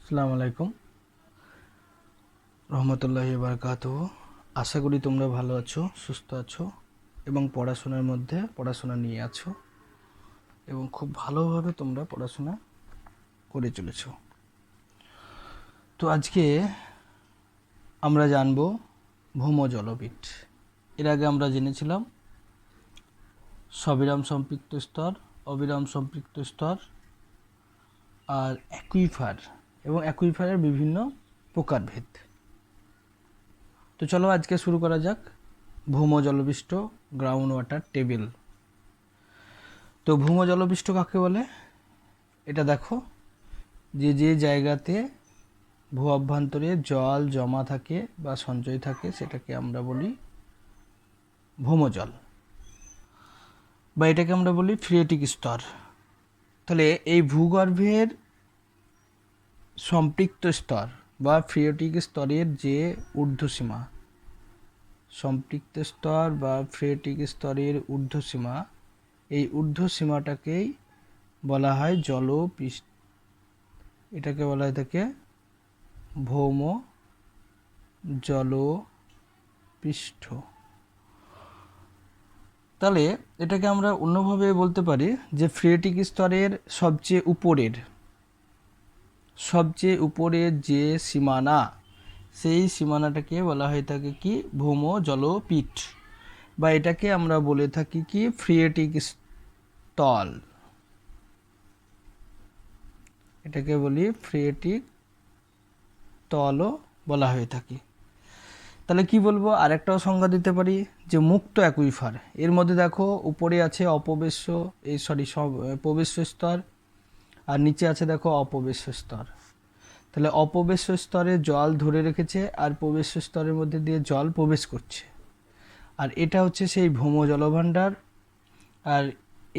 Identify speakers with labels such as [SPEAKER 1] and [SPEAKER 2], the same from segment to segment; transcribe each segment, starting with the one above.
[SPEAKER 1] আসসালামু আলাইকুম রহমতুল্লাহি বারাকাতুহু। আশা করি তোমরা ভালো আছো, সুস্থ আছো এবং পড়াশোনার মধ্যে পড়াশোনা নিয়ে আছো এবং খুব ভালোভাবে তোমরা পড়াশোনা করে চলেছো। তো আজকে আমরা জানবো ভৌমজলপীঠ। এর আগে আমরা জেনেছিলাম সবিরাম সম্পৃক্ত স্তর, অবিরাম সম্পৃক্ত স্তর আর অ্যাকুইফার এবং অ্যাকুইফারের বিভিন্ন প্রকারভেদ। তো চলো আজকে শুরু করা যাক ভৌমজলপৃষ্ঠ গ্রাউন্ড ওয়াটার টেবিল। তো ভৌমজলপৃষ্ঠ কাকে বলে? এটা দেখো, যে যে জায়গাতে ভূ অভ্যন্তরে জল জমা থাকে বা সঞ্চয় থাকে সেটাকে আমরা বলি ভৌমজল, বা এটাকে আমরা বলি ফ্রিয়েটিক স্তর। তাহলে এই ভূগর্ভের সম্পৃক্ত স্তর বা ফ্রিয়েটিক স্তরের যে ঊর্ধ্বসীমা, সম্পৃক্ত স্তর বা ফ্রিয়েটিক স্তরের ঊর্ধ্বসীমা, এই ঊর্ধ্বসীমাটাকেই বলা হয় জলপৃষ্ঠ। এটাকে বলা হয় থাকে ভৌম জলপৃষ্ঠ। তাহলে এটাকে আমরা অন্যভাবে বলতে পারি যে ফ্রিয়েটিক স্তরের সবচেয়ে উপরের যে সীমানা, সেই সীমানাটাকে বলা হয়ে থাকে কি ভৌম জলপীঠ, বা এটাকে আমরা বলে থাকি কি ফ্রিয়েটিক স্থল। এটাকে বলি ফ্রিয়েটিক তলও বলা হয়ে থাকে। তাহলে কি বলবো, আরেকটাও সংজ্ঞা দিতে পারি যে মুক্ত অ্যাকুইফার। এর মধ্যে দেখো উপরে আছে প্রবেশ্য স্তর আর নিচে আছে দেখো অপবেশ্য স্তর। তাহলে অপবেশ্য স্তরে জল ধরে রেখেছে আর প্রবেশ্য স্তরের মধ্যে দিয়ে জল প্রবেশ করছে, আর এটা হচ্ছে সেই ভৌম জলভাণ্ডার। আর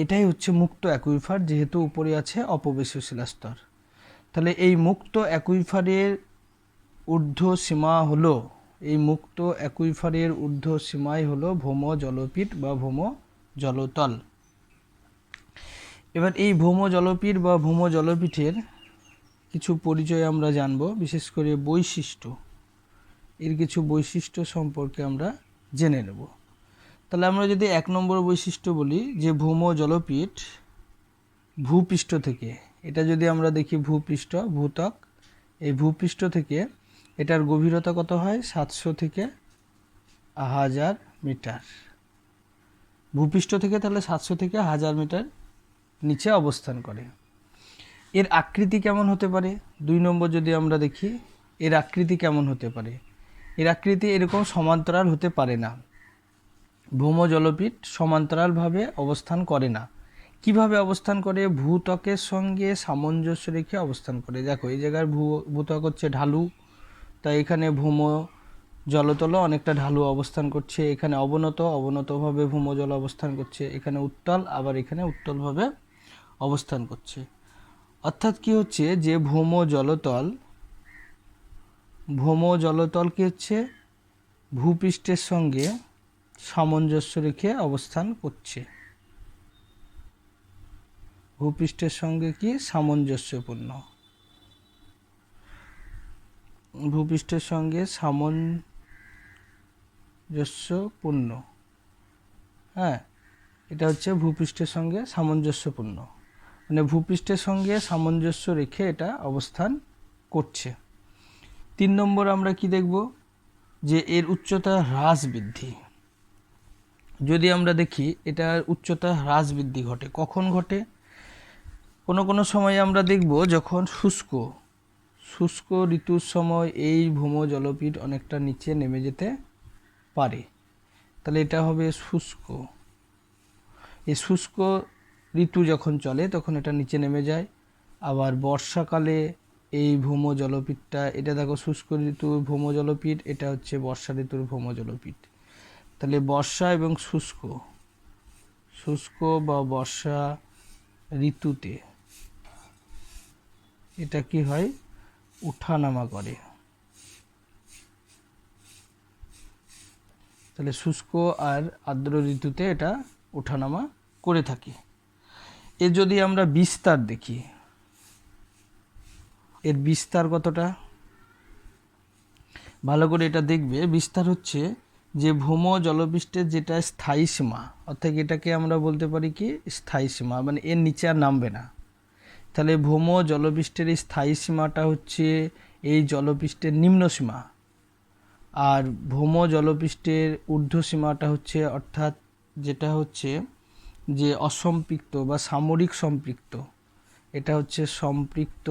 [SPEAKER 1] এটাই হচ্ছে মুক্ত অ্যাকুইফার, যেহেতু উপরে আছে অপবেশ্য শিলাস্তর। তাহলে এই মুক্ত অ্যাকুইফারের ঊর্ধ্ব সীমা হলো, এই মুক্ত অ্যাকুইফারের ঊর্ধ্ব সীমাই হলো ভৌম জলপীঠ বা ভৌম জলতল। এবার এই ভৌম জলপীঠ বা ভৌম জলপীঠের কিছু পরিচয় আমরা জানব, বিশেষ করে বৈশিষ্ট্য, এর কিছু বৈশিষ্ট্য সম্পর্কে আমরা জেনে নেব। তাহলে আমরা যদি 1 নম্বর বৈশিষ্ট্য বলি যে ভৌম জলপীঠ ভূপৃষ্ঠ থেকে, এটা যদি আমরা দেখি ভূত্বক, এই ভূপৃষ্ঠ থেকে এটার গভীরতা কত হয়? 700 থেকে 1000 মিটার। ভূপৃষ্ঠ থেকে তাহলে 700 থেকে 1000 মিটার নিচে অবস্থান করে। এর আকৃতি কেমন হতে পারে? 2 নম্বর যদি আমরা দেখি এর আকৃতি কেমন হতে পারে, এর আকৃতি এরকম সমান্তরাল হতে পারে না। ভৌম জলপীঠ সমান্তরালভাবে অবস্থান করে না। কিভাবে অবস্থান করে? ভূত্বকের সঙ্গে সামঞ্জস্য রেখে অবস্থান করে। দেখো এই জায়গার ভূত্বক হচ্ছে ঢালু, তাই এখানে ভৌম জলতল অনেকটা ঢালু অবস্থান করছে। এখানে অবনতভাবে ভৌম জল অবস্থান করছে। এখানে উত্তল, আবার এখানে উত্তলভাবে অবস্থান করছে। অর্থাৎ কি হচ্ছে যে ভৌম জলতল কি হচ্ছে? ভূপৃষ্ঠের সঙ্গে সামঞ্জস্য রেখে অবস্থান করছে। ভূপৃষ্ঠের সঙ্গে কি সামঞ্জস্যপূর্ণ, ভূপৃষ্ঠের সঙ্গে সামঞ্জস্যপূর্ণ। হ্যাঁ, এটা হচ্ছে ভূপৃষ্ঠের সঙ্গে সামঞ্জস্যপূর্ণ, মানে ভূপৃষ্ঠের সঙ্গে সামঞ্জস্য রেখে এটা অবস্থান করছে। 3 নম্বর আমরা কি দেখব, যে এর উচ্চতা হ্রাস বৃদ্ধি। যদি আমরা দেখি এটার উচ্চতা হ্রাস বৃদ্ধি ঘটে, কখন ঘটে? কোনো সময় আমরা দেখব যখন শুষ্ক ঋতুর সময় এই ভৌম জলপীঠ অনেকটা নিচে নেমে যেতে পারে। তাহলে এটা হবে শুষ্ক। এই শুষ্ক ঋতু যখন চলে তখন এটা নিচে নেমে যায়। আবার বর্ষাকালে এই ভৌম জলপীঠটা, এটা দেখো শুষ্ক ঋতুর ভৌম জলপীঠ, এটা হচ্ছে বর্ষা ঋতুর ভৌম জলপীঠ। তাহলে বর্ষা এবং শুষ্ক বা বর্ষা ঋতুতে এটা কি হয়? উঠানামা করে। তাহলে শুষ্ক আর আর্দ্র ঋতুতে এটা ওঠানামা করে থাকে। এর যদি আমরা বিস্তার দেখি, এর বিস্তার কতটা, ভালো করে এটা দেখবে। বিস্তার হচ্ছে যে ভূম জলপৃষ্ঠের যেটা স্থায়ী সীমা, অর্থাৎ এটাকে আমরা বলতে পারি কি স্থায়ী সীমা, মানে এর নিচে আর নামবে না। তাহলে ভূম জলপৃষ্ঠের এই স্থায়ী সীমাটা হচ্ছে এই জলপৃষ্ঠের নিম্ন সীমা, আর ভূম জলপৃষ্ঠের ঊর্ধ্ব সীমাটা হচ্ছে, অর্থাৎ যেটা হচ্ছে যে অসম্পৃক্ত বা সামরিক সম্পৃক্ত, এটা হচ্ছে সম্পৃক্ত,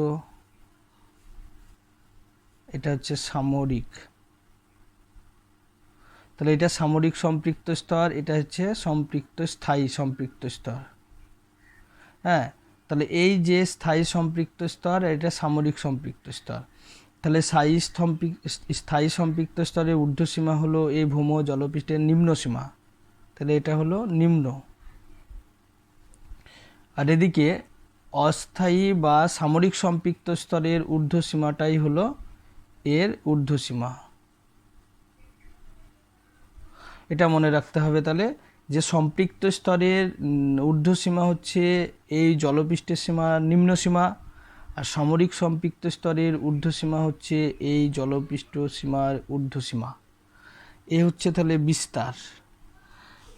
[SPEAKER 1] এটা হচ্ছে সামরিক। তাহলে এটা সামরিক সম্পৃক্ত স্তর, এটা হচ্ছে সম্পৃক্ত স্থায়ী সম্পৃক্ত স্তর। হ্যাঁ, তাহলে এই যে স্থায়ী সম্পৃক্ত স্তর, এটা সামরিক সম্পৃক্ত স্তর। তাহলে স্থায়ী সম্পৃক্ত স্তরের ঊর্ধ্বসীমা হলো এই ভূম জলপৃষ্ঠের নিম্ন সীমা, তাহলে এটা হলো নিম্ন। আর এদিকে অস্থায়ী বা সামরিক সম্পৃক্ত স্তরের ঊর্ধ্বসীমাটাই হলো এর ঊর্ধ্বসীমা। এটা মনে রাখতে হবে। তাহলে যে সম্পৃক্ত স্তরের ঊর্ধ্বসীমা হচ্ছে এই জলপৃষ্ঠের সীমা নিম্ন সীমা, আর সামরিক সম্পৃক্ত স্তরের ঊর্ধ্বসীমা হচ্ছে এই জলপৃষ্ঠ সীমার ঊর্ধ্বসীমা। এ হচ্ছে তাহলে বিস্তার।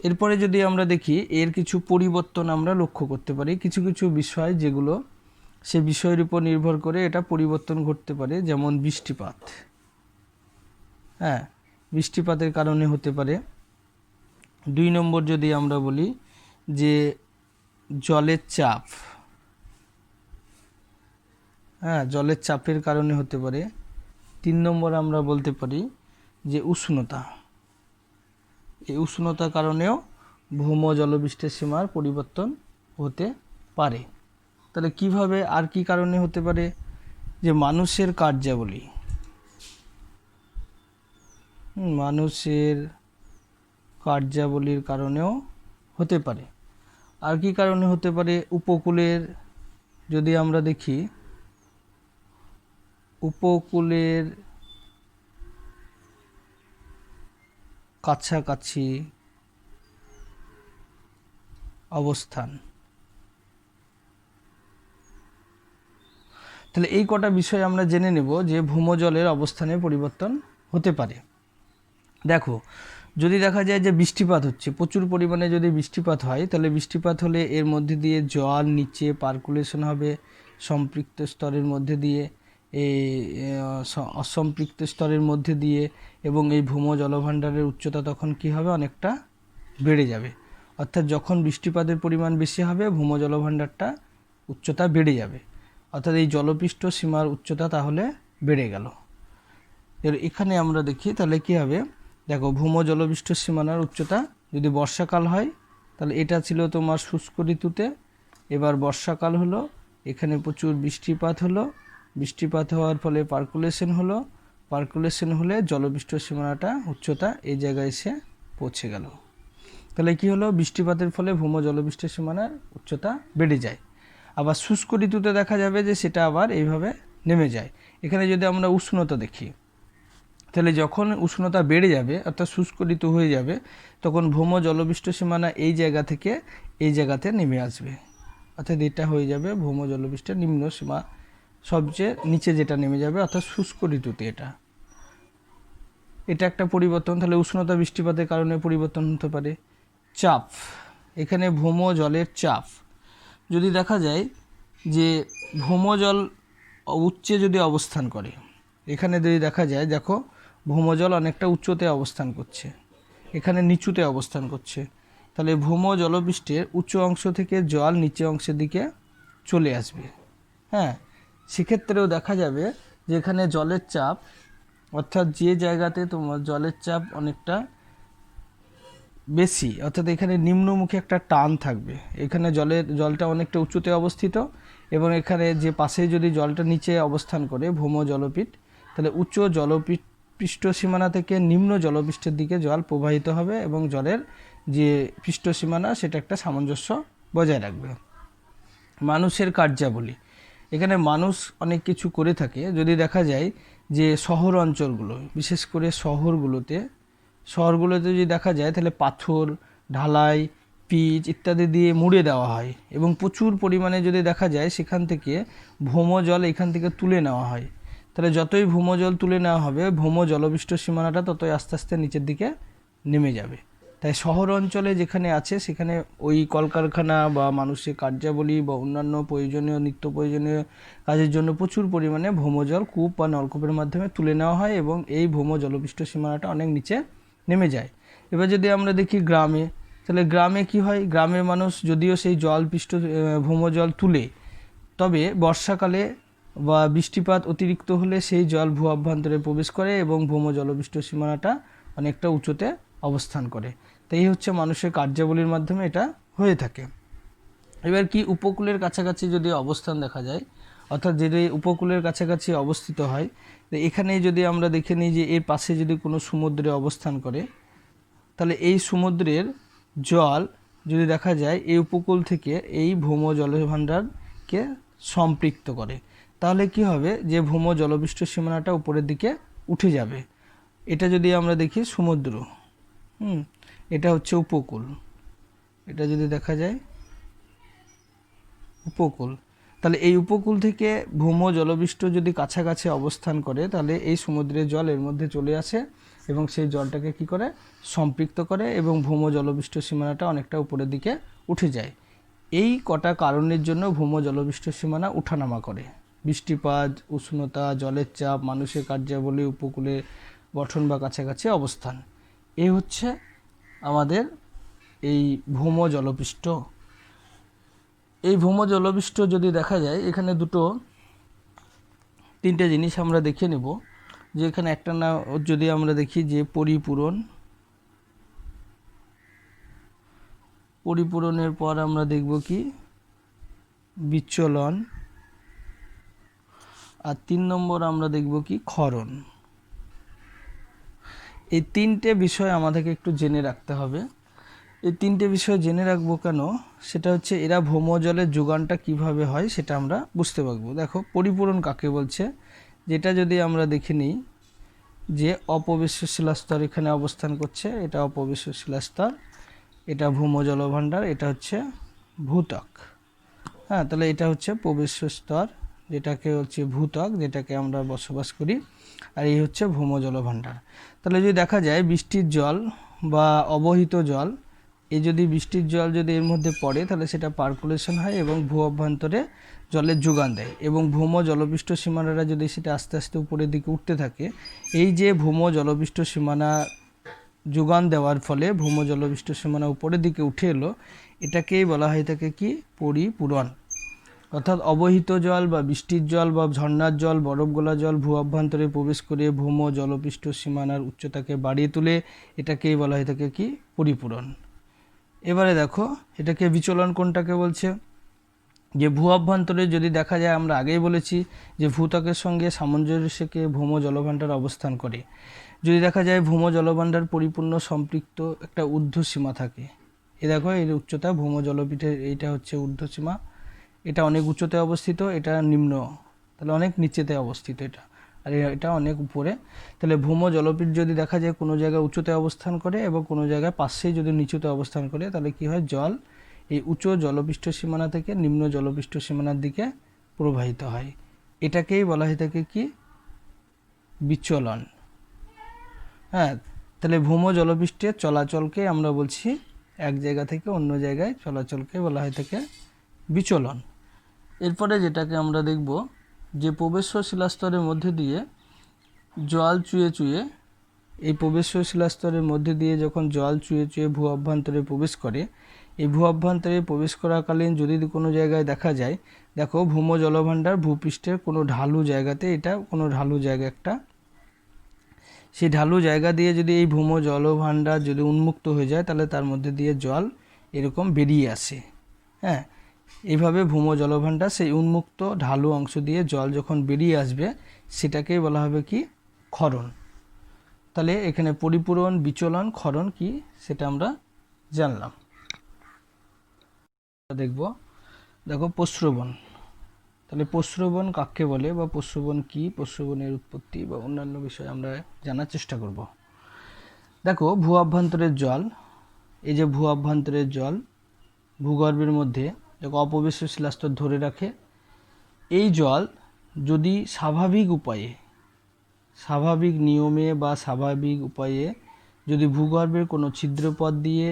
[SPEAKER 1] এরপরে যদি আমরা দেখি এর কিছু পরিবর্তন আমরা লক্ষ্য করতে পারি, কিছু কিছু বিষয় যেগুলো সে বিষয়ের উপর নির্ভর করে এটা পরিবর্তন ঘটতে পারে, যেমন বৃষ্টিপাত। হ্যাঁ, বৃষ্টিপাতের কারণে হতে পারে। 2 নম্বর যদি আমরা বলি যে জলের চাপ, হ্যাঁ জলের চাপের কারণে হতে পারে। 3 নম্বর আমরা বলতে পারি যে উষ্ণতা, এই উষ্ণতার কারণেও ভূম জলপৃষ্ঠের সীমার পরিবর্তন হতে পারে। তাহলে কিভাবে আর কি কারণে হতে পারে, যে মানুষের কার্যাবলী, মানুষের কার্যাবলীর কারণেও হতে পারে। আর কি কারণে হতে পারে, উপকূলের যদি আমরা দেখি, উপকূলের কাছাকাছি অবস্থান। তাহলে এই কটা বিষয় আমরা জেনে নেব যে ভূমজলের অবস্থানে পরিবর্তন হতে পারে। দেখো, যদি দেখা যায় যে বৃষ্টিপাত হচ্ছে, প্রচুর পরিমাণে যদি বৃষ্টিপাত হয়, তাহলে বৃষ্টিপাত হলে এর মধ্যে দিয়ে জল নিচে পার্কুলেশন হবে সম্পৃক্ত স্তরের মধ্যে দিয়ে, এই অসম্পৃক্ত স্তরের মধ্যে দিয়ে, এবং এই ভূম জলভাণ্ডারের উচ্চতা তখন কি হবে, অনেকটা বেড়ে যাবে। অর্থাৎ যখন বৃষ্টিপাতের পরিমাণ বেশি হবে ভূম জলভাণ্ডারটা উচ্চতা বেড়ে যাবে, অর্থাৎ এই জলপৃষ্ঠ সীমার উচ্চতা তাহলে বেড়ে গেল। এর এখানে আমরা দেখি তাহলে কি হবে, দেখো ভূম জলপৃষ্ঠ সীমানার উচ্চতা যদি বর্ষাকাল হয়, তাহলে এটা ছিল তোমার শুষ্ক ঋতুতে, এবার বর্ষাকাল হলো, এখানে প্রচুর বৃষ্টিপাত হলো, বৃষ্টিপাত হওয়ার ফলে পার্কুলেশন হলো, পার্কুলেশন হলে জলপৃষ্ঠ সীমানাটা উচ্চতা এই জায়গায় এসে পৌঁছে গেল। তাহলে কি হলো, বৃষ্টিপাতের ফলে ভূম জলপৃষ্ঠ সীমানার উচ্চতা বেড়ে যায়। আবার শুষ্ক ঋতুতে দেখা যাবে যে সেটা আবার এইভাবে নেমে যায়। এখানে যদি আমরা উষ্ণতা দেখি, তাহলে যখন উষ্ণতা বেড়ে যাবে অর্থাৎ শুষ্ক ঋতু হয়ে যাবে, তখন ভূম জলপৃষ্ঠ সীমানা এই জায়গা থেকে এই জায়গাতে নেমে আসবে, অর্থাৎ এটা হয়ে যাবে ভূম জলপৃষ্ঠের নিম্ন সীমা, সবচেয়ে নিচে যেটা নেমে যাবে, অর্থাৎ শুষ্ক ঋতুতে এটা একটা পরিবর্তন। তাহলে উষ্ণতা বৃষ্টিপাতের কারণে পরিবর্তন হতে পারে। চাপ, এখানে ভূম জলের চাপ যদি দেখা যায় যে ভূমজল উচ্চে যদি অবস্থান করে, এখানে যদি দেখা যায়, দেখো ভূমজল অনেকটা উচ্চতে অবস্থান করছে, এখানে নিচুতে অবস্থান করছে, তাহলে ভূম জলপৃষ্ঠের উচ্চ অংশ থেকে জল নিচে অংশের দিকে চলে আসবে। হ্যাঁ, সেক্ষেত্রেও দেখা যাবে যে এখানে জলের চাপ, অর্থাৎ যে জায়গাতে তোমার জলের চাপ অনেকটা বেশি, অর্থাৎ এখানে নিম্নমুখী একটা টান থাকবে, এখানে জলটা অনেকটা উঁচুতে অবস্থিত, এবং এখানে যে পাশে যদি জলটা নিচে অবস্থান করে ভূম জলপৃষ্ঠ, তাহলে উচ্চ পৃষ্ঠ সীমানা থেকে নিম্ন জলপৃষ্ঠের দিকে জল প্রবাহিত হবে, এবং জলের যে পৃষ্ঠ সীমানা সেটা একটা সামঞ্জস্য বজায় রাখবে। মানুষের কার্যাবলী, এখানে মানুষ অনেক কিছু করে থাকে। যদি দেখা যায় যে শহর অঞ্চলগুলো, বিশেষ করে শহরগুলোতে যদি দেখা যায়, তাহলে পাথর ঢালাই, পিচ ইত্যাদি দিয়ে মুড়ে দেওয়া হয় এবং প্রচুর পরিমাণে যদি দেখা যায় সেখান থেকে ভৌমজল এখান থেকে তুলে নেওয়া হয়। তাহলে যতই ভৌমজল তুলে নেওয়া হবে ভৌম জলবিষ্ট সীমানাটা ততই আস্তে আস্তে নিচের দিকে নেমে যাবে। তাই শহর অঞ্চলে যেখানে আছে সেখানে ওই কলকারখানা বা মানুষের কার্যাবলী বা অন্যান্য প্রয়োজনীয় নিত্য প্রয়োজনীয় কাজের জন্য প্রচুর পরিমাণে ভৌমজল কূপ বা নলকূপের মাধ্যমে তুলে নেওয়া হয় এবং এই ভৌম জলবিষ্ট সীমানাটা অনেক নিচে নেমে যায়। এবার যদি আমরা দেখি গ্রামে, তাহলে গ্রামে কি হয়, গ্রামের মানুষ যদিও সেই জলপৃষ্ঠ ভৌমজল তুলে, তবে বর্ষাকালে বা বৃষ্টিপাত অতিরিক্ত হলে সেই জল ভূ অভ্যন্তরে প্রবেশ করে এবং ভৌম জলবিষ্ট সীমানাটা অনেকটা উঁচুতে অবস্থান করে। তাই এই হচ্ছে মানুষের কার্যাবলীর মাধ্যমে এটা হয়ে থাকে। এবার কি উপকূলের কাছাকাছি যদি অবস্থান দেখা যায়, অর্থাৎ যদি উপকূলের কাছাকাছি অবস্থিত হয়, তো এখানে যদি আমরা দেখে নিই যে এর পাশে যদি কোনো সমুদ্রে অবস্থান করে, তাহলে এই সমুদ্রের জল যদি দেখা যায় এই উপকূল থেকে এই ভৌম জলভাণ্ডারকে সম্পৃক্ত করে, তাহলে কি হবে যে ভৌম জলবিষ্ট সীমানাটা উপরের দিকে উঠে যাবে। এটা যদি আমরা দেখি সমুদ্র, এটা হচ্ছে উপকূল, এটা যদি দেখা যায় উপকূল, তাহলে এই উপকূল থেকে ভৌম জলবিষ্ট যদি কাছাকাছি অবস্থান করে তাহলে এই সমুদ্রের জল এর মধ্যে চলে আসে এবং সেই জলটাকে কি করে সম্পৃক্ত করে এবং ভৌম জলবিষ্ট সীমানাটা অনেকটা উপরের দিকে উঠে যায়। এই কটা কারণের জন্য ভৌম জলবিষ্ট সীমানা উঠানামা করে। বৃষ্টিপাত, উষ্ণতা, জলের চাপ, মানুষের কার্যাবলী, উপকূলে গঠন বা কাছাকাছি অবস্থান, এই হচ্ছে আমাদের এই ভৌম জলপৃষ্ঠ। এই ভৌম জলপৃষ্ঠ যদি দেখা যায় এখানে তিনটে জিনিস আমরা দেখে নেব, যে এখানে একটা না যদি আমরা দেখি যে পরিপূরণের পর আমরা দেখব কি বিচলন, আর 3 নম্বর আমরা দেখব কি ক্ষরণ। এই তিনটে বিষয় আমাদেরকে একটু জেনে রাখতে হবে। এই তিনটে বিষয় জেনে রাখবো কেন, সেটা হচ্ছে এরা ভৌমজলের যোগানটা কিভাবে হয় সেটা আমরা বুঝতে পারবো। দেখো পরিপূরণ কাকে বলছে, যেটা যদি আমরা দেখে নিই যে অপবিশ্ব শিলাস্তর এখানে অবস্থান করছে, এটা অপবিশ্ব শিলাস্তর, এটা ভৌম জলভাণ্ডার, এটা হচ্ছে ভূত্বক। হ্যাঁ, তাহলে এটা হচ্ছে প্রবেশ্য স্তর, যেটাকে হচ্ছে ভূত্বক, যেটাকে আমরা বসবাস করি, আর এই হচ্ছে ভৌম জলভাণ্ডার। তাহলে যদি দেখা যায় বৃষ্টির জল বা অবহিত জল, এই যদি বৃষ্টির জল যদি এর মধ্যে পড়ে তাহলে সেটা পার্কুলেশন হয় এবং ভূ অভ্যন্তরে জলের যোগান দেয় এবং ভৌম জলপৃষ্ঠ সীমানাটা যদি সেটা আস্তে আস্তে উপরের দিকে উঠতে থাকে, এই যে ভৌম জলপৃষ্ঠ সীমানা যোগান দেওয়ার ফলে ভৌম জলপৃষ্ঠ সীমানা উপরের দিকে উঠে এলো, এটাকেই বলা হয় থাকে কি পরিপূরণ। অর্থাৎ অবহিত জল বা বৃষ্টির জল বা ঝর্ণার জল, বরফ গলা জল ভূ অভ্যন্তরে প্রবেশ করে ভৌম জলপৃষ্ঠ সীমানার উচ্চতাকে বাড়িয়ে তুলে, এটাকেই বলা হয় থাকে কি পরিপূরণ। এবারে দেখো এটাকে বিচলন কোনটাকে বলছে, যে ভূ অভ্যন্তরে যদি দেখা যায়, আমরা আগেই বলেছি যে ভূত্বকের সঙ্গে সামঞ্জস্যকে ভৌম জলভাণ্ডার অবস্থান করে। যদি দেখা যায় ভৌম জলভাণ্ডার পরিপূর্ণ সম্পৃক্ত একটা ঊর্ধ্বসীমা থাকে, এ দেখো এর উচ্চতা ভৌম জলপৃষ্ঠের এইটা হচ্ছে ঊর্ধ্বসীমা, এটা অনেক উচ্চতে অবস্থিত, এটা নিম্ন, তাহলে অনেক নিচেতে অবস্থিত এটা, আর এটা অনেক উপরে। তাহলে ভৌম জলপৃষ্ঠ যদি দেখা যায় কোনো জায়গায় উঁচুতে অবস্থান করে এবং কোনো জায়গায় পাশেই যদি নিচুতে অবস্থান করে, তাহলে কি হয়, জল এই উচ্চ জলপৃষ্ঠ সীমানা থেকে নিম্ন জলপৃষ্ঠ সীমানার দিকে প্রবাহিত হয়। এটাকেই বলা হয় থাকে কি বিচলন। হ্যাঁ, তাহলে ভৌম জলপৃষ্ঠের চলাচলকে আমরা বলছি, এক জায়গা থেকে অন্য জায়গায় চলাচলকে বলা হয় থাকে বিচলন। এরপরে যেটাকে আমরা দেখব যে প্রবেশ্য শিলাস্তরের মধ্যে দিয়ে জল চুয়ে এই প্রবেশ্য শিলাস্তরের মধ্যে দিয়ে যখন জল চুয়ে ভূ অভ্যন্তরে প্রবেশ করে, এই ভূ অভ্যন্তরে প্রবেশ করাকালীন যদি কোনো জায়গায় দেখা যায়, দেখো ভৌম জলভাণ্ডার ভূপৃষ্ঠের কোনো ঢালু জায়গাতে, এটা কোনো ঢালু জায়গা একটা, সেই ঢালু জায়গা দিয়ে যদি এই ভৌম জলভাণ্ডার যদি উন্মুক্ত হয়ে যায় তাহলে তার মধ্যে দিয়ে জল এরকম বেরিয়ে আসে। হ্যাঁ, এইভাবে ভৌম জলভাণ্ডার সেই উন্মুক্ত ঢালু অংশ দিয়ে জল যখন বেরিয়ে আসবে সেটাকেই বলা হবে কি ক্ষরণ। তাহলে এখানে পরিপূরণ, বিচলন, ক্ষরণ কি সেটা আমরা জানলাম। দেখো প্রস্রবণ। তাহলে প্রস্রবণ কাকে বলে বা প্রস্রবণ কি, প্রস্রবণের উৎপত্তি বা অন্যান্য বিষয় আমরা জানার চেষ্টা করব। দেখো ভূ অভ্যন্তরের জল, এই যে ভূ অভ্যন্তরের জল, ভূগর্ভের মধ্যে অপবেশ্য শিলাস্তর ধরে রাখে। এই জল যদি স্বাভাবিক নিয়মে বা স্বাভাবিক উপায়ে যদি ভূগর্ভের কোনো ছিদ্রপথ দিয়ে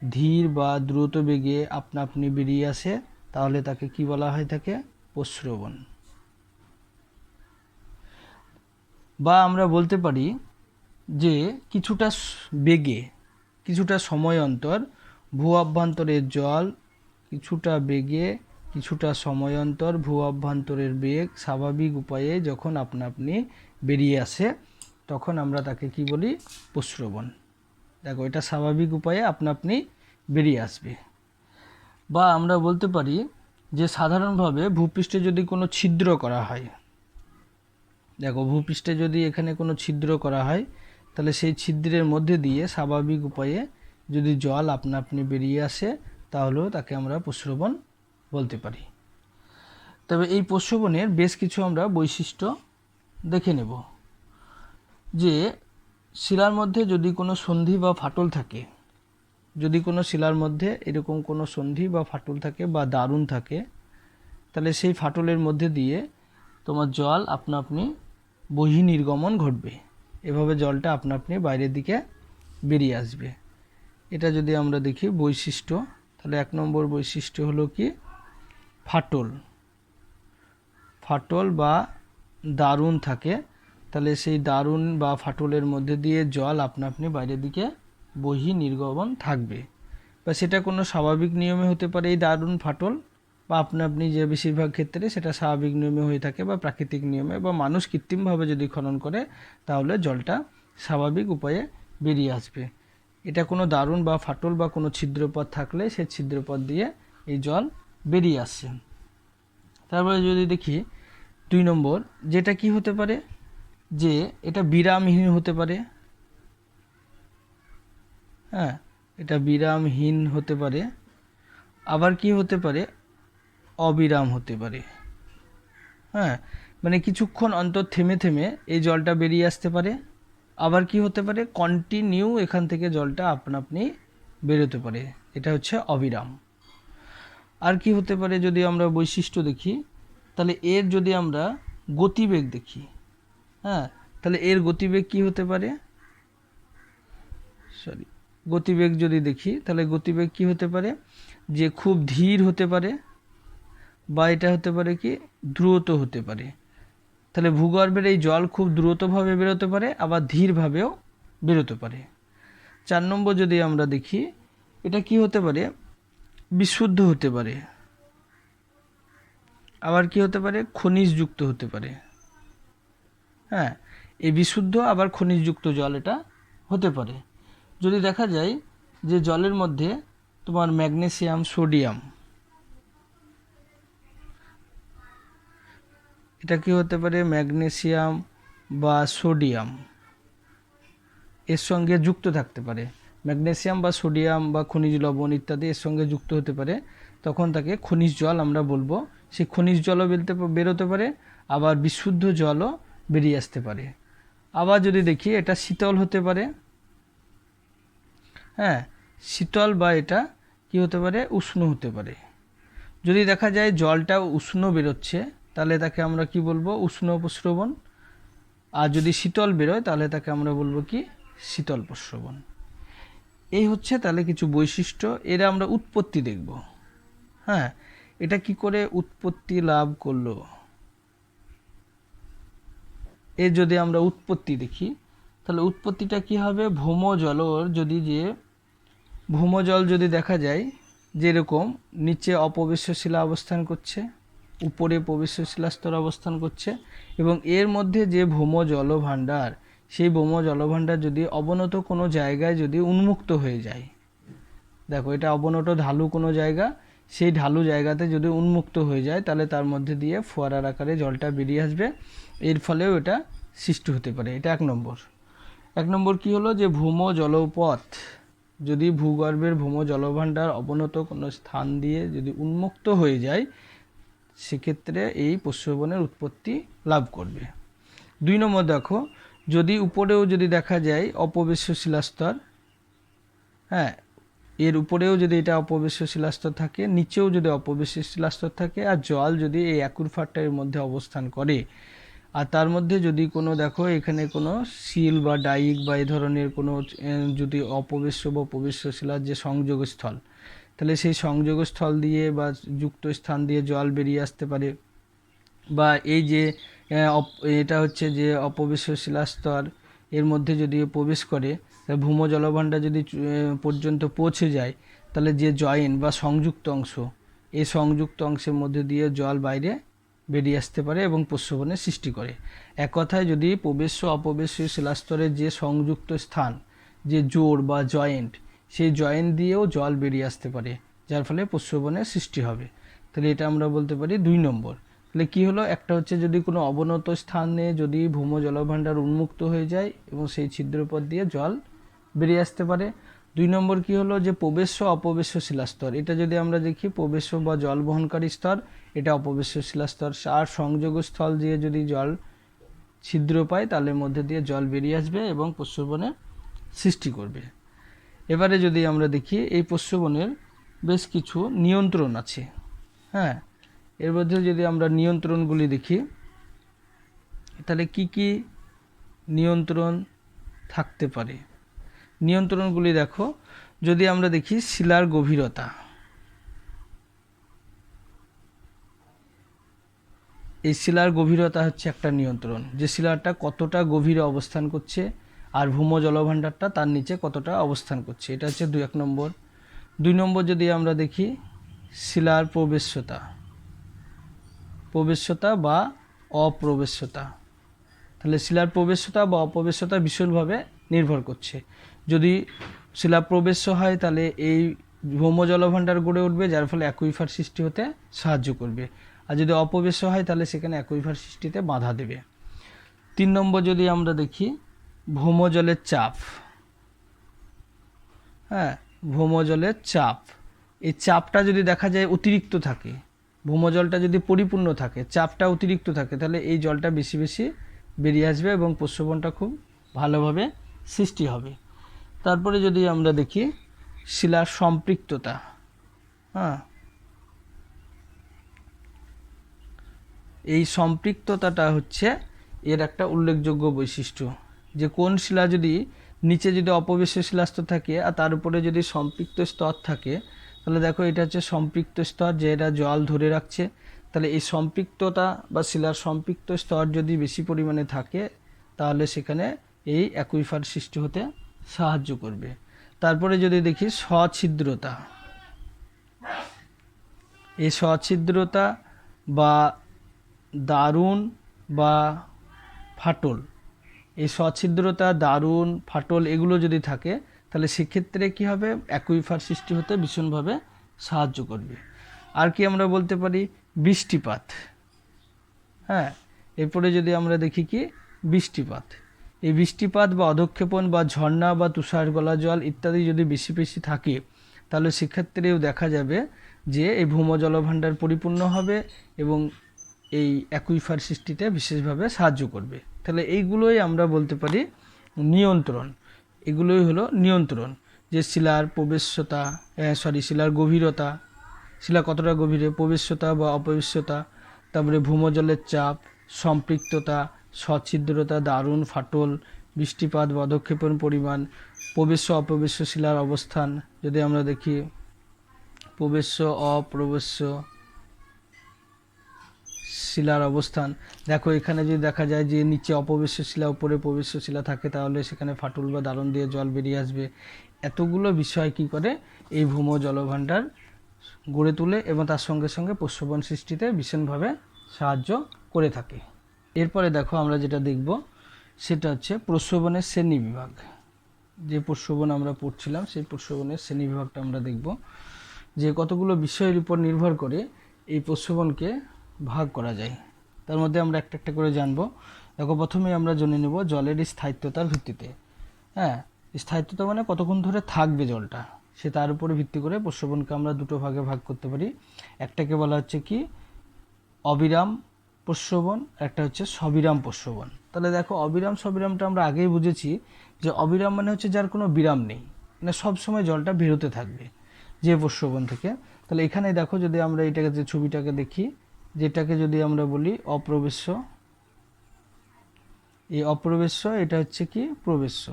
[SPEAKER 1] ধীর বা দ্রুত বেগে আপনা আপনি বেরিয়ে আসে, তাহলে তাকে কি বলা হয় থাকে? প্রস্রবণ। বা আমরা বলতে পারি যে কিছুটা বেগে, কিছুটা সময় অন্তর ভূ অভ্যন্তরের জল কিছুটা বেগে, কিছুটা সময় অন্তর ভূ অভ্যন্তরের বেগ স্বাভাবিক উপায়ে যখন আপনা আপনি বেরিয়ে আসে, তখন আমরা তাকে কি বলি? প্রস্রবণ। দেখো, এটা স্বাভাবিক উপায়ে আপনা আপনি বেরিয়ে আসবে। বা আমরা বলতে পারি যে সাধারণভাবে ভূপৃষ্ঠে যদি কোনো ছিদ্র করা হয়, দেখো ভূপৃষ্ঠে যদি এখানে কোনো ছিদ্র করা হয়, তাহলে সেই ছিদ্রের মধ্যে দিয়ে স্বাভাবিক উপায়ে যদি জল আপনা আপনি বেরিয়ে আসে, তাহলেও তাকে আমরা প্রস্রবণ বলতে পারি। তবে এই প্রস্রবণের বেশ কিছু আমরা বৈশিষ্ট্য দেখে নেব। যে শিলার মধ্যে যদি কোনো সন্ধি বা ফাটল থাকে, যদি কোনো শিলার মধ্যে এরকম কোনো সন্ধি বা ফাটল থাকে বা দারুণ থাকে, তাহলে সেই ফাটলের মধ্যে দিয়ে তোমার জল আপনা আপনি বহির্নির্গমন ঘটবে। এভাবে জলটা আপনা আপনি বাইরের দিকে বেরিয়ে আসবে। এটা যদি আমরা দেখি বৈশিষ্ট্য, তাহলে 1 নম্বর বৈশিষ্ট্য হলো কি? ফাটল বা দারুণ থাকে, তাহলে সেই দারুণ বা ফাটলের মধ্যে দিয়ে জল আপনা আপনি বাইরের দিকে বহির্নির্গমন থাকবে। বা সেটা কোনো স্বাভাবিক নিয়মে হতে পারে এই দারুণ ফাটল, বা আপনা আপনি যে বেশিরভাগ ক্ষেত্রে সেটা স্বাভাবিক নিয়মে হয়ে থাকে বা প্রাকৃতিক নিয়মে, বা মানুষ কৃত্রিমভাবে যদি খনন করে, তাহলে জলটা স্বাভাবিক উপায়ে বেরিয়ে আসবে। এটা কোনো দারুণ বা ফাটল বা কোনো ছিদ্রপথ থাকলে সেই ছিদ্রপথ দিয়ে এই জল বেরিয়ে আসছে। তারপরে যদি দেখি 2 নম্বর, যেটা কি হতে পারে? যে এটা বিরামহীন হতে পারে। হ্যাঁ, এটা বিরামহীন হতে পারে। আবার কি হতে পারে? অবিরাম হতে পারে। হ্যাঁ, মানে কিছুক্ষণ অন্তর থেমে থেমে এই জলটা বেরিয়ে আসতে পারে। আবার কি হতে পারে? কন্টিনিউ এখান থেকে জলটা আপনা আপনি বেরোতে পারে। এটা হচ্ছে অবিরাম। আর কি হতে পারে যদি আমরা বৈশিষ্ট্য দেখি, তাহলে এর যদি আমরা গতিবেগ দেখি, হ্যাঁ, তাহলে এর গতিবেগ কি হতে পারে? গতিবেগ যদি দেখি, তাহলে গতিবেগ কি হতে পারে? যে খুব ধীর হতে পারে, বা এটা হতে পারে কি? দ্রুত হতে পারে। তাহলে ভূগর্ভের এই জল খুব দ্রুতভাবে বেরোতে পারে, আবার ধীরভাবেও বেরোতে পারে। 4 নম্বর যদি আমরা দেখি, এটা কি হতে পারে? বিশুদ্ধ হতে পারে। আবার কি হতে পারে? খনিজযুক্ত হতে পারে। হ্যাঁ, এই বিশুদ্ধ আবার খনিজযুক্ত জল এটা হতে পারে। যদি দেখা যায় যে জলের মধ্যে তোমার ম্যাগনেসিয়াম, সোডিয়াম, এটা কি হতে পারে? ম্যাগনেসিয়াম বা সোডিয়াম এর সঙ্গে যুক্ত থাকতে পারে। ম্যাগনেসিয়াম বা সোডিয়াম বা খনিজ লবণ ইত্যাদি এর সঙ্গে যুক্ত হতে পারে, তখন তাকে খনিজ জল আমরা বলবো। সেই খনিজ জলও বেরোতে পারে, আবার বিশুদ্ধ জলও বেরিয়ে আসতে পারে। আবার যদি দেখি, এটা শীতল হতে পারে। হ্যাঁ, শীতল বা এটা কি হতে পারে? উষ্ণ হতে পারে। যদি দেখা যায় জলটা উষ্ণ বেরোচ্ছে, তাহলে তাকে আমরা কি বলবো? উষ্ণ প্রস্রবণ। আর যদি শীতল বেরোয়, তাহলে তাকে আমরা বলবো কি? শীতল প্রস্রবণ। এই হচ্ছে তাহলে কিছু বৈশিষ্ট্য। এরা আমরা উৎপত্তি দেখব। হ্যাঁ, এটা কি করে উৎপত্তি লাভ করলো, এর যদি আমরা উৎপত্তি দেখি, তাহলে উৎপত্তিটা কি হবে? ভৌমজলর ভৌমজল যদি দেখা যায় যেরকম নিচে অপবেশ্য শিলা অবস্থান করছে, উপরে প্রবেশ্য শিলাস্তর অবস্থান করছে, এবং এর মধ্যে যে ভৌম জলভাণ্ডার, সেই ভৌম জলভাণ্ডার যদি অবনত কোনো জায়গায় যদি উন্মুক্ত হয়ে যায়, দেখো এটা অবনত ঢালু কোনো জায়গা, সেই ঢালু জায়গাতে যদি উন্মুক্ত হয়ে যায়, তাহলে তার মধ্যে দিয়ে ফোয়ারার আকারে জলটা বেরিয়ে আসবে। এর ফলেও এটা সৃষ্টি হতে পারে। এটা 1 নম্বর। 1 নম্বর কি হলো? যে ভৌম জলপথ, যদি ভূগর্ভের ভৌম জলভাণ্ডার অবনত কোনো স্থান দিয়ে যদি উন্মুক্ত হয়ে যায়, সেক্ষেত্রে এই প্রস্রবণের উৎপত্তি লাভ করবে। 2 নম্বর দেখো, যদি উপরেও যদি দেখা যায় অপবেশ্য শিলাস্তর, হ্যাঁ, এর উপরেও যদি এটা অপবেশ্য শিলাস্তর থাকে, নিচেও যদি অপবেশ্য শিলাস্তর থাকে, আর জল যদি এই অ্যাকুইফারটার মধ্যে অবস্থান করে, আর তার মধ্যে যদি কোনো দেখো এখানে কোনো শিল বা ডাইক বা এই ধরনের কোনো যদি অপবেশ্য বা প্রবেশ্য শিলার যে সংযোগস্থল, তাহলে সেই সংযোগস্থল দিয়ে বা যুক্ত স্থান দিয়ে জল বেরিয়ে আসতে পারে। বা এই যে এটা হচ্ছে যে অপবেশ্য শিলাস্তর, এর মধ্যে যদি প্রবেশ করে, ভূম জলভাণ্ডার যদি পর্যন্ত পৌঁছে যায়, তাহলে যে জয়েন্ট বা সংযুক্ত অংশ, এই সংযুক্ত অংশের মধ্যে দিয়ে জল বাইরে বেরিয়ে আসতে পারে এবং প্রস্রবণের সৃষ্টি করে। এক কথায় যদি প্রবেশ্য অপবেশ্য শিলাস্তরের যে সংযুক্ত স্থান, যে জোড় বা জয়েন্ট, সেই জয়েন্ট দিয়েও জল বেরিয়ে আসতে পারে, যার ফলে প্রস্রবণের সৃষ্টি হবে। তাহলে এটা আমরা বলতে পারি 2 নম্বর। তাহলে কী হলো, একটা হচ্ছে যদি কোনো অবনত স্থানে যদি ভূম জলভাণ্ডার উন্মুক্ত হয়ে যায় এবং সেই ছিদ্রপথ দিয়ে জল বেরিয়ে আসতে পারে। 2 নম্বর কী হলো, যে প্রবেশ্য অপবেশ্য শিলাস্তর, এটা যদি আমরা দেখি প্রবেশ্য বা জল বহনকারী স্তর, এটা অপবেশ্য শিলাস্তর, আর সংযোগস্থল দিয়ে যদি জল ছিদ্র পায়, তাহলে মধ্যে দিয়ে জল বেরিয়ে আসবে এবং প্রস্রবণের সৃষ্টি করবে। এবারে যদি আমরা দেখি এই প্রস্রবণের বেশ কিছু নিয়ন্ত্রণ আছে। হ্যাঁ, এর মধ্যে যদি আমরা নিয়ন্ত্রণগুলি দেখি, তাহলে কি কি নিয়ন্ত্রণ থাকতে পারে। নিয়ন্ত্রণগুলি দেখো, যদি আমরা দেখি শিলার গভীরতা, এই শিলার গভীরতা হচ্ছে একটা নিয়ন্ত্রণ, যে শিলাটা কতটা গভীরে অবস্থান করছে আর ভূম জলভাণ্ডারটা তার নিচে কতটা অবস্থান করছে, এটা হচ্ছে 1 নম্বর। 2 নম্বর যদি আমরা দেখি শিলার প্রবেশ্যতা বা অপ্রবেশ্যতা, তাহলে শিলার প্রবেশ্যতা বা অপ্রবেশ্যতা ভীষণভাবে নির্ভর করছে। যদি শিলা প্রবেশ্য হয়, তাহলে এই ভৌম জলভাণ্ডার গড়ে উঠবে, যার ফলে অ্যাকুইফার সৃষ্টি হতে সাহায্য করবে। আর যদি অপবেশ্য হয়, তাহলে সেখানে অ্যাকুইফার সৃষ্টিতে বাধা দেবে। 3 নম্বর যদি আমরা দেখি ভৌমজলের চাপ। হ্যাঁ, ভৌমজলের চাপ, এই চাপটা যদি দেখা যায় অতিরিক্ত থাকে, ভৌমজলটা যদি পরিপূর্ণ থাকে, চাপটা অতিরিক্ত থাকে, তাহলে এই জলটা বেশি বেশি বেরিয়ে আসবে এবং প্রস্রবণটা খুব ভালোভাবে সৃষ্টি হবে। তারপরে যদি আমরা দেখি শিলার সম্পৃক্ততা। হ্যাঁ, এই সম্পৃক্ততাটা হচ্ছে এর একটা উল্লেখযোগ্য বৈশিষ্ট্য, যে কোন শিলা যদি নিচে যদি অপবেশ্য শিলাস্তর থাকে আর তার উপরে যদি সম্পৃক্ত স্তর থাকে, তাহলে দেখো এটা হচ্ছে সম্পৃক্ত স্তর, যে এটা জল ধরে রাখছে। তাহলে এই সম্পৃক্ততা বা শিলার সম্পৃক্ত স্তর যদি বেশি পরিমাণে থাকে, তাহলে সেখানে এই অ্যাকুইফার সৃষ্টি হতে সাহায্য করবে। তারপরে যদি দেখি সছিদ্রতা, এই সছিদ্রতা বা দারুণ বা ফাটল, এই সছিদ্রতা, দারুণ, ফাটল এগুলো যদি থাকে, তাহলে সেক্ষেত্রে কী হবে, অ্যাকুইফার সৃষ্টি হতে ভীষণভাবে সাহায্য করবে। আর কি আমরা বলতে পারি, বৃষ্টিপাত। হ্যাঁ, এরপরে যদি আমরা দেখি কি বৃষ্টিপাত, এই বৃষ্টিপাত বা অধক্ষেপণ বা ঝর্ণা বা তুষার গলা জল ইত্যাদি যদি বেশি বেশি থাকে, তাহলে সেক্ষেত্রেও দেখা যাবে যে এই ভূম জলভাণ্ডার পরিপূর্ণ হবে এবং এই অ্যাকুইফার সৃষ্টিতে বিশেষভাবে সাহায্য করবে। তাহলে এইগুলোই আমরা বলতে পারি নিয়ন্ত্রণ। এগুলোই হলো নিয়ন্ত্রণ, যে শিলার প্রবেশ্যতা, শিলার গভীরতা, শিলা কতটা গভীরে, প্রবেশ্যতা বা অপ্রবেশ্যতা, তারপরে ভূমজলের চাপ, সম্পৃক্ততা, সছিদ্রতা, দারুণ, ফাটল, বৃষ্টিপাত বা অধক্ষেপণ পরিমাণ, প্রবেশ্য অপ্রবেশ্য শিলার অবস্থান। যদি আমরা দেখি প্রবেশ্য অপ্রবেশ্য শিলার অবস্থান, দেখো এখানে যদি দেখা যায় যে নিচে অপবেশ্য শিলা, উপরে প্রবেশ্য শিলা থাকে, তাহলে সেখানে ফাটল বা দারুণ দিয়ে জল বেরিয়ে আসবে। এতগুলো বিষয় কি করে, এই ভূম জলভাণ্ডার গড়ে তোলে এবং তার সঙ্গে সঙ্গে প্রস্রবণ সৃষ্টিতে ভীষণভাবে সাহায্য করে থাকে। এরপরে দেখো আমরা যেটা দেখব সেটা হচ্ছে প্রস্রবণের শ্রেণীবিভাগ। যে প্রস্রবণ আমরা পড়ছিলাম, সেই প্রস্রবণের শ্রেণীবিভাগটা আমরা দেখব, যে কতগুলো বিষয়ের উপর নির্ভর করে এই প্রস্রবণকে ভাগ করা যায়। তার মধ্যে আমরা একটা একটা করে জানবো। দেখো, প্রথমে আমরা জেনে নেব জলের স্থায়িত্বতার ভিত্তিতে। হ্যাঁ, স্থায়িত্বতা মানে কতক্ষণ ধরে থাকবে জলটা, সে তার উপরে ভিত্তি করে প্রস্রবণকে আমরা দুটো ভাগে ভাগ করতে পারি। একটাকে বলা হচ্ছে কি অবিরাম প্রস্রবণ, একটা হচ্ছে সবিরাম প্রস্রবণ। তাহলে দেখো, অবিরাম সবিরামটা আমরা আগেই বুঝেছি, যে অবিরাম মানে হচ্ছে যার কোনো বিরাম নেই, মানে সব সময় জলটা বেরোতে থাকবে যে প্রস্রবণ থেকে। তাহলে এখানে দেখো যদি আমরা এটাকে যে ছবিটাকে দেখি, যেটাকে যদি আমরা বলি অপ্রবেশ্য, এই অপ্রবেশ্য এটা হচ্ছে কি প্রবেশ্য।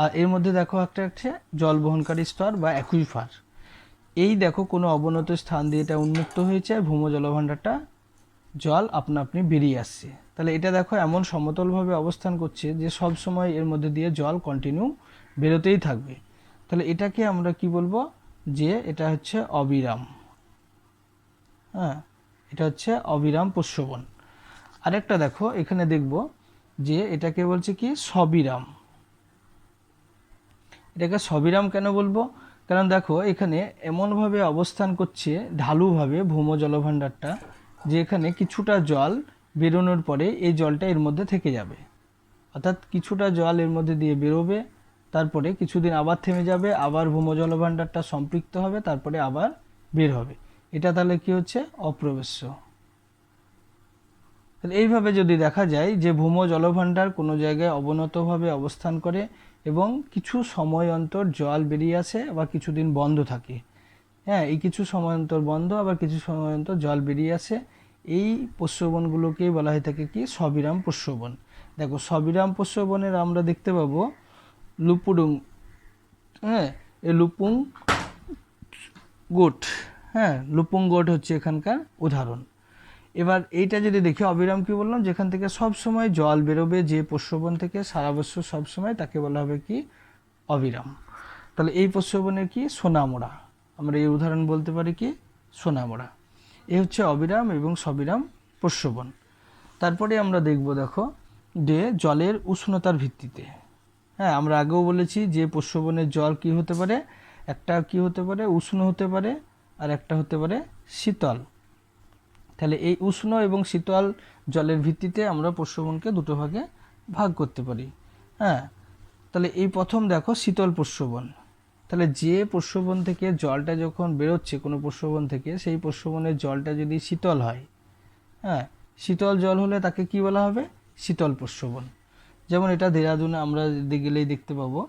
[SPEAKER 1] আর এর মধ্যে দেখো একটা হচ্ছে জল বহনকারী স্তর বা অ্যাকুইফার। এই দেখো কোনো অবনত স্থান দিয়ে এটা উন্মুক্ত হয়েছে, ভূম জলভাণ্ডারটা জল আপনা আপনি বেরিয়ে আসছে। তাহলে এটা দেখো এমন সমতলভাবে অবস্থান করছে যে সব সময় এর মধ্যে দিয়ে জল কন্টিনিউ বেরোতেই থাকবে। তাহলে এটাকে আমরা কি বলবো, যে এটা হচ্ছে অবিরাম। হ্যাঁ, এটা হচ্ছে অবিরাম প্রস্রবণ। আরেকটা দেখো এখানে দেখব যে এটাকে বলছে কি সবিরাম। এটাকে সবিরাম কেন বলবো, কারণ দেখো এখানে এমনভাবে অবস্থান করছে ঢালুভাবে ভূম জলভাণ্ডারটা, যে এখানে কিছুটা জল বেরোনোর পরে এই জলটা এর মধ্যে থেকে যাবে। অর্থাৎ কিছুটা জল এর মধ্যে দিয়ে বেরোবে, তারপরে কিছুদিন আবার থেমে যাবে, আবার ভূম জলভাণ্ডারটা সম্পৃক্ত হবে, তারপরে আবার বের হবে। এটা তাহলে কি হচ্ছে অপ্রবেশ্য। তাহলে এইভাবে যদি দেখা যায় যে ভূম জলভাণ্ডার কোনো জায়গায় অবনতভাবে অবস্থান করে এবং কিছু সময় অন্তর জল বেরিয়ে আসে বা কিছুদিন বন্ধ থাকে। হ্যাঁ, এই কিছু সময় অন্তর বন্ধ, আবার কিছু সময় অন্তর জল বেরিয়ে আসে, এই প্রস্রবণগুলোকেই বলা হয়ে থাকে কি সবিরাম প্রস্রবণ। দেখো সবিরাম প্রস্রবণের আমরা দেখতে পাবো লুপুডুং, হ্যাঁ, এই লুপুং গোট, হ্যাঁ, লুপুং গোট হচ্ছে এখানকার উদাহরণ। এবার এইটা যদি দেখি অবিরাম কি বললাম, যেখান থেকে সব সময় জল বেরোবে যে প্রস্রবণ থেকে সারা বছর সব সময়, তাকে বলা হবে কি অবিরাম। তাহলে এই প্রস্রবণের কি সোনামোড়া, আমরা এই উদাহরণ বলতে পারি কি সোনামোড়া। এই হচ্ছে অবিরাম এবং সবিরাম প্রস্রবণ। তারপরে আমরা দেখব দেখো যে জলের উষ্ণতার ভিত্তিতে। হ্যাঁ, আমরা আগেও বলেছি যে প্রস্রবণের জল কি হতে পারে, একটা কি হতে পারে উষ্ণ হতে পারে, আর একটা হতে পারে শীতল। তাহলে এই উষ্ণ এবং শীতল জলের ভিত্তিতে আমরা প্রস্রবণকে দুটো ভাগে ভাগ করতে পারি। হ্যাঁ, তাহলে এই প্রথম দেখো শীতল প্রস্রবণ। তাহলে যে প্রস্রবণ থেকে জলটা যখন বেরোচ্ছে কোনো প্রস্রবণ থেকে, সেই প্রস্রবণের জলটা যদি শীতল হয়, হ্যাঁ, শীতল জল হলে তাকে কি বলা হবে শীতল প্রস্রবণ। যেমন এটা দেরাদুনে আমরা গেলেই দেখতে পাবো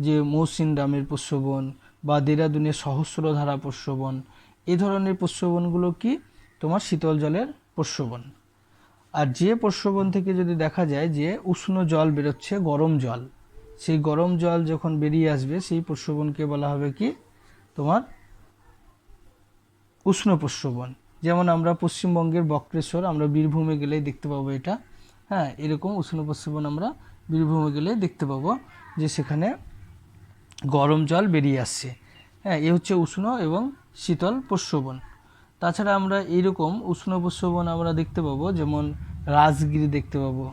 [SPEAKER 1] যে মৌসিন ডামের প্রস্রবণ বা দেরাদুনের সহস্রধারা প্রস্রবণ, এই ধরনের প্রস্রবণগুলো কি তোমার শীতল জলের প্রস্রবণ। আর যে প্রস্রবণ থেকে যদি দেখা যায় যে উষ্ণ জল বেরোচ্ছে, গরম জল, সেই গরম জল যখন বেরিয়ে আসবে সেই প্রস্রবণকে বলা হবে কি তোমার উষ্ণ প্রস্রবণ। যেমন আমরা পশ্চিমবঙ্গের বক্রেশ্বর, আমরা বীরভূমে গেলেই দেখতে পাবো এটা। হ্যাঁ, এরকম উষ্ণ প্রস্রবণ আমরা বীরভূমে গেলে দেখতে পাবো যে সেখানে গরম জল বেরিয়ে আসছে। হ্যাঁ, এ হচ্ছে উষ্ণ এবং শীতল প্রস্রবণ। তাছাড়া আমরা এইরকম উষ্ণ প্রস্রবণ আমরা দেখতে পাবো, যেমন রাজগিরি দেখতে পাবো,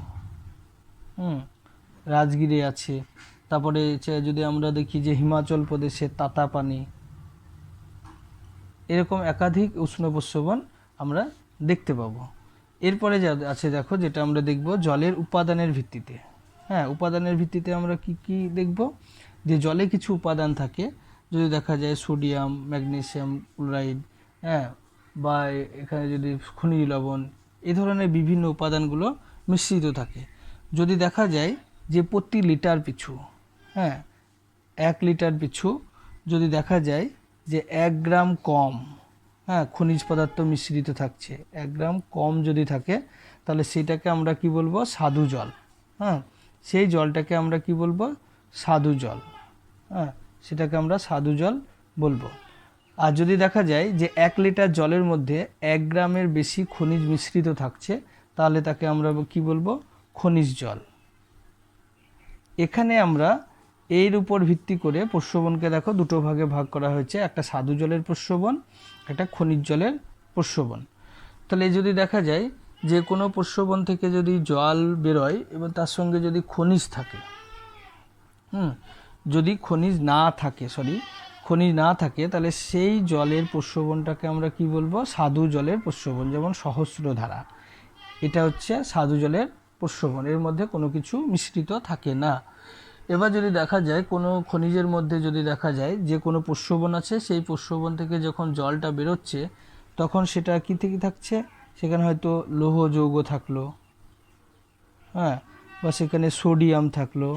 [SPEAKER 1] রাজগিরি আছে। তারপরে যদি আমরা দেখি যে হিমাচল প্রদেশের তাতাপানি, এরকম একাধিক উষ্ণ প্রস্রবণ আমরা দেখতে পাবো। এরপরে যা আছে দেখো, যেটা আমরা দেখব জলের উপাদানের ভিত্তিতে। হ্যাঁ, উপাদানের ভিত্তিতে আমরা কি কি দেখব, যে জলে কিছু উপাদান থাকে, যদি দেখা যায় সোডিয়াম, ম্যাগনেসিয়াম ক্লোরাইড, হ্যাঁ, বা এখানে যদি খনিজ লবণ, এই ধরনের বিভিন্ন উপাদানগুলো মিশ্রিত থাকে। যদি দেখা যায় যে প্রতি লিটার পিছু, হ্যাঁ, 1 লিটার পিছু যদি দেখা যায় যে 1 গ্রাম কম, হ্যাঁ, খনিজ পদার্থ মিশ্রিত থাকছে, 1 গ্রাম কম যদি থাকে, তাহলে সেটাকে আমরা কি বলবো স্বাদু জল। হ্যাঁ, সেই জলটাকে আমরা কি বলবো স্বাদু জল। হ্যাঁ, সেটাকে আমরা স্বাদু জল বলবো। আর যদি দেখা যায় যে 1 লিটার জলের মধ্যে 1 গ্রামের বেশি খনিজ মিশ্রিত থাকছে, তাহলে তাকে আমরা কি বলবো খনিজ জল। এখানে আমরা এর উপর ভিত্তি করে প্রস্রবণকে দেখো দুটো ভাগে ভাগ করা হয়েছে, একটা স্বাদু জলের প্রস্রবণ, একটা খনিজ জলের প্রস্রবণ। তাহলে যদি দেখা যায় যে কোনো প্রস্রবণ থেকে যদি জল বেরোয় এবং তার সঙ্গে যদি খনিজ থাকে, যদি খনিজ না থাকে, তাহলে সেই জলের প্রস্রবণটাকে আমরা কি বলবো স্বাদু জলের প্রস্রবণ। যেমন সহস্রধারা, এটা হচ্ছে স্বাদু জলের প্রস্রবণ, এর মধ্যে কোনো কিছু মিশ্রিত থাকে না। এবার যদি দেখা যায় কোনো খনিজের মধ্যে যদি দেখা যায় যে কোনো প্রস্রবণ আছে, সেই প্রস্রবণ থেকে যখন জলটা বেরোচ্ছে তখন সেটা কী থেকে থাকছে, সেখানে হয়তো লৌহ যৌগ থাকলো, হ্যাঁ, বা সেখানে সোডিয়াম থাকলো,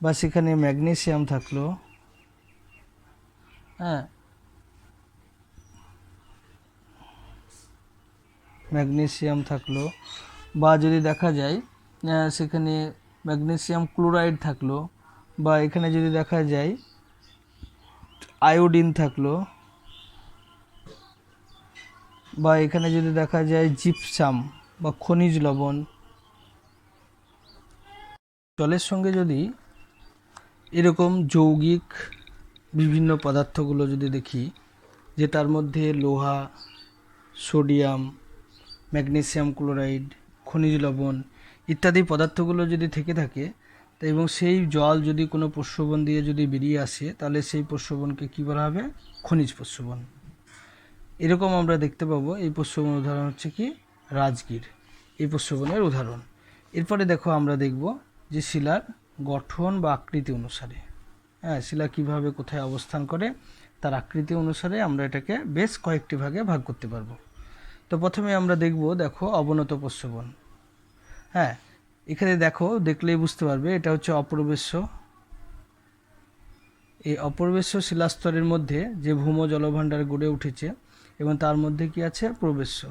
[SPEAKER 1] বা সেখানে ম্যাগনেসিয়াম থাকলো, হ্যাঁ, ম্যাগনেসিয়াম থাকলো, বা যদি দেখা যায় সেখানে ম্যাগনেসিয়াম ক্লোরাইড থাকলো, বা এখানে যদি দেখা যায় আয়োডিন থাকলো, বা এখানে যদি দেখা যায় জিপসাম বা খনিজ লবণ। জলের সঙ্গে যদি এরকম যৌগিক বিভিন্ন পদার্থগুলো যদি দেখি, যে তার মধ্যে লোহা, সোডিয়াম, ম্যাগনেসিয়াম ক্লোরাইড, খনিজ লবণ ইত্যাদি পদার্থগুলো যদি থেকে থাকে, তো এবং সেই জল যদি কোনো প্রস্রবণ দিয়ে যদি বেরিয়ে আসে, তাহলে সেই প্রস্রবণকে কী বলা হবে? খনিজ প্রস্রবণ। এরকম আমরা দেখতে পাবো। এই প্রস্রবণের উদাহরণ হচ্ছে কি? রাজগীর, এই প্রস্রবণের উদাহরণ। এরপরে দেখো আমরা দেখব যে শিলার গঠন বা আকৃতি অনুসারে, হ্যাঁ, শিলা কীভাবে কোথায় অবস্থান করে তার আকৃতি অনুসারে আমরা এটাকে বেশ কয়েকটি ভাগে ভাগ করতে পারবো। তো প্রথমে আমরা দেখব, দেখো, অবনত প্রস্রবণ। হ্যাঁ, এখানে দেখো, দেখলেই বুঝতে পারবে এটা হচ্ছে অপরিবেশ্য। এই অপরিবেশ্য শিলাস্তরের মধ্যে যে ভূম জলভাণ্ডার গড়ে উঠেছে এবং তার মধ্যে কি আছে? প্রবেশ্য।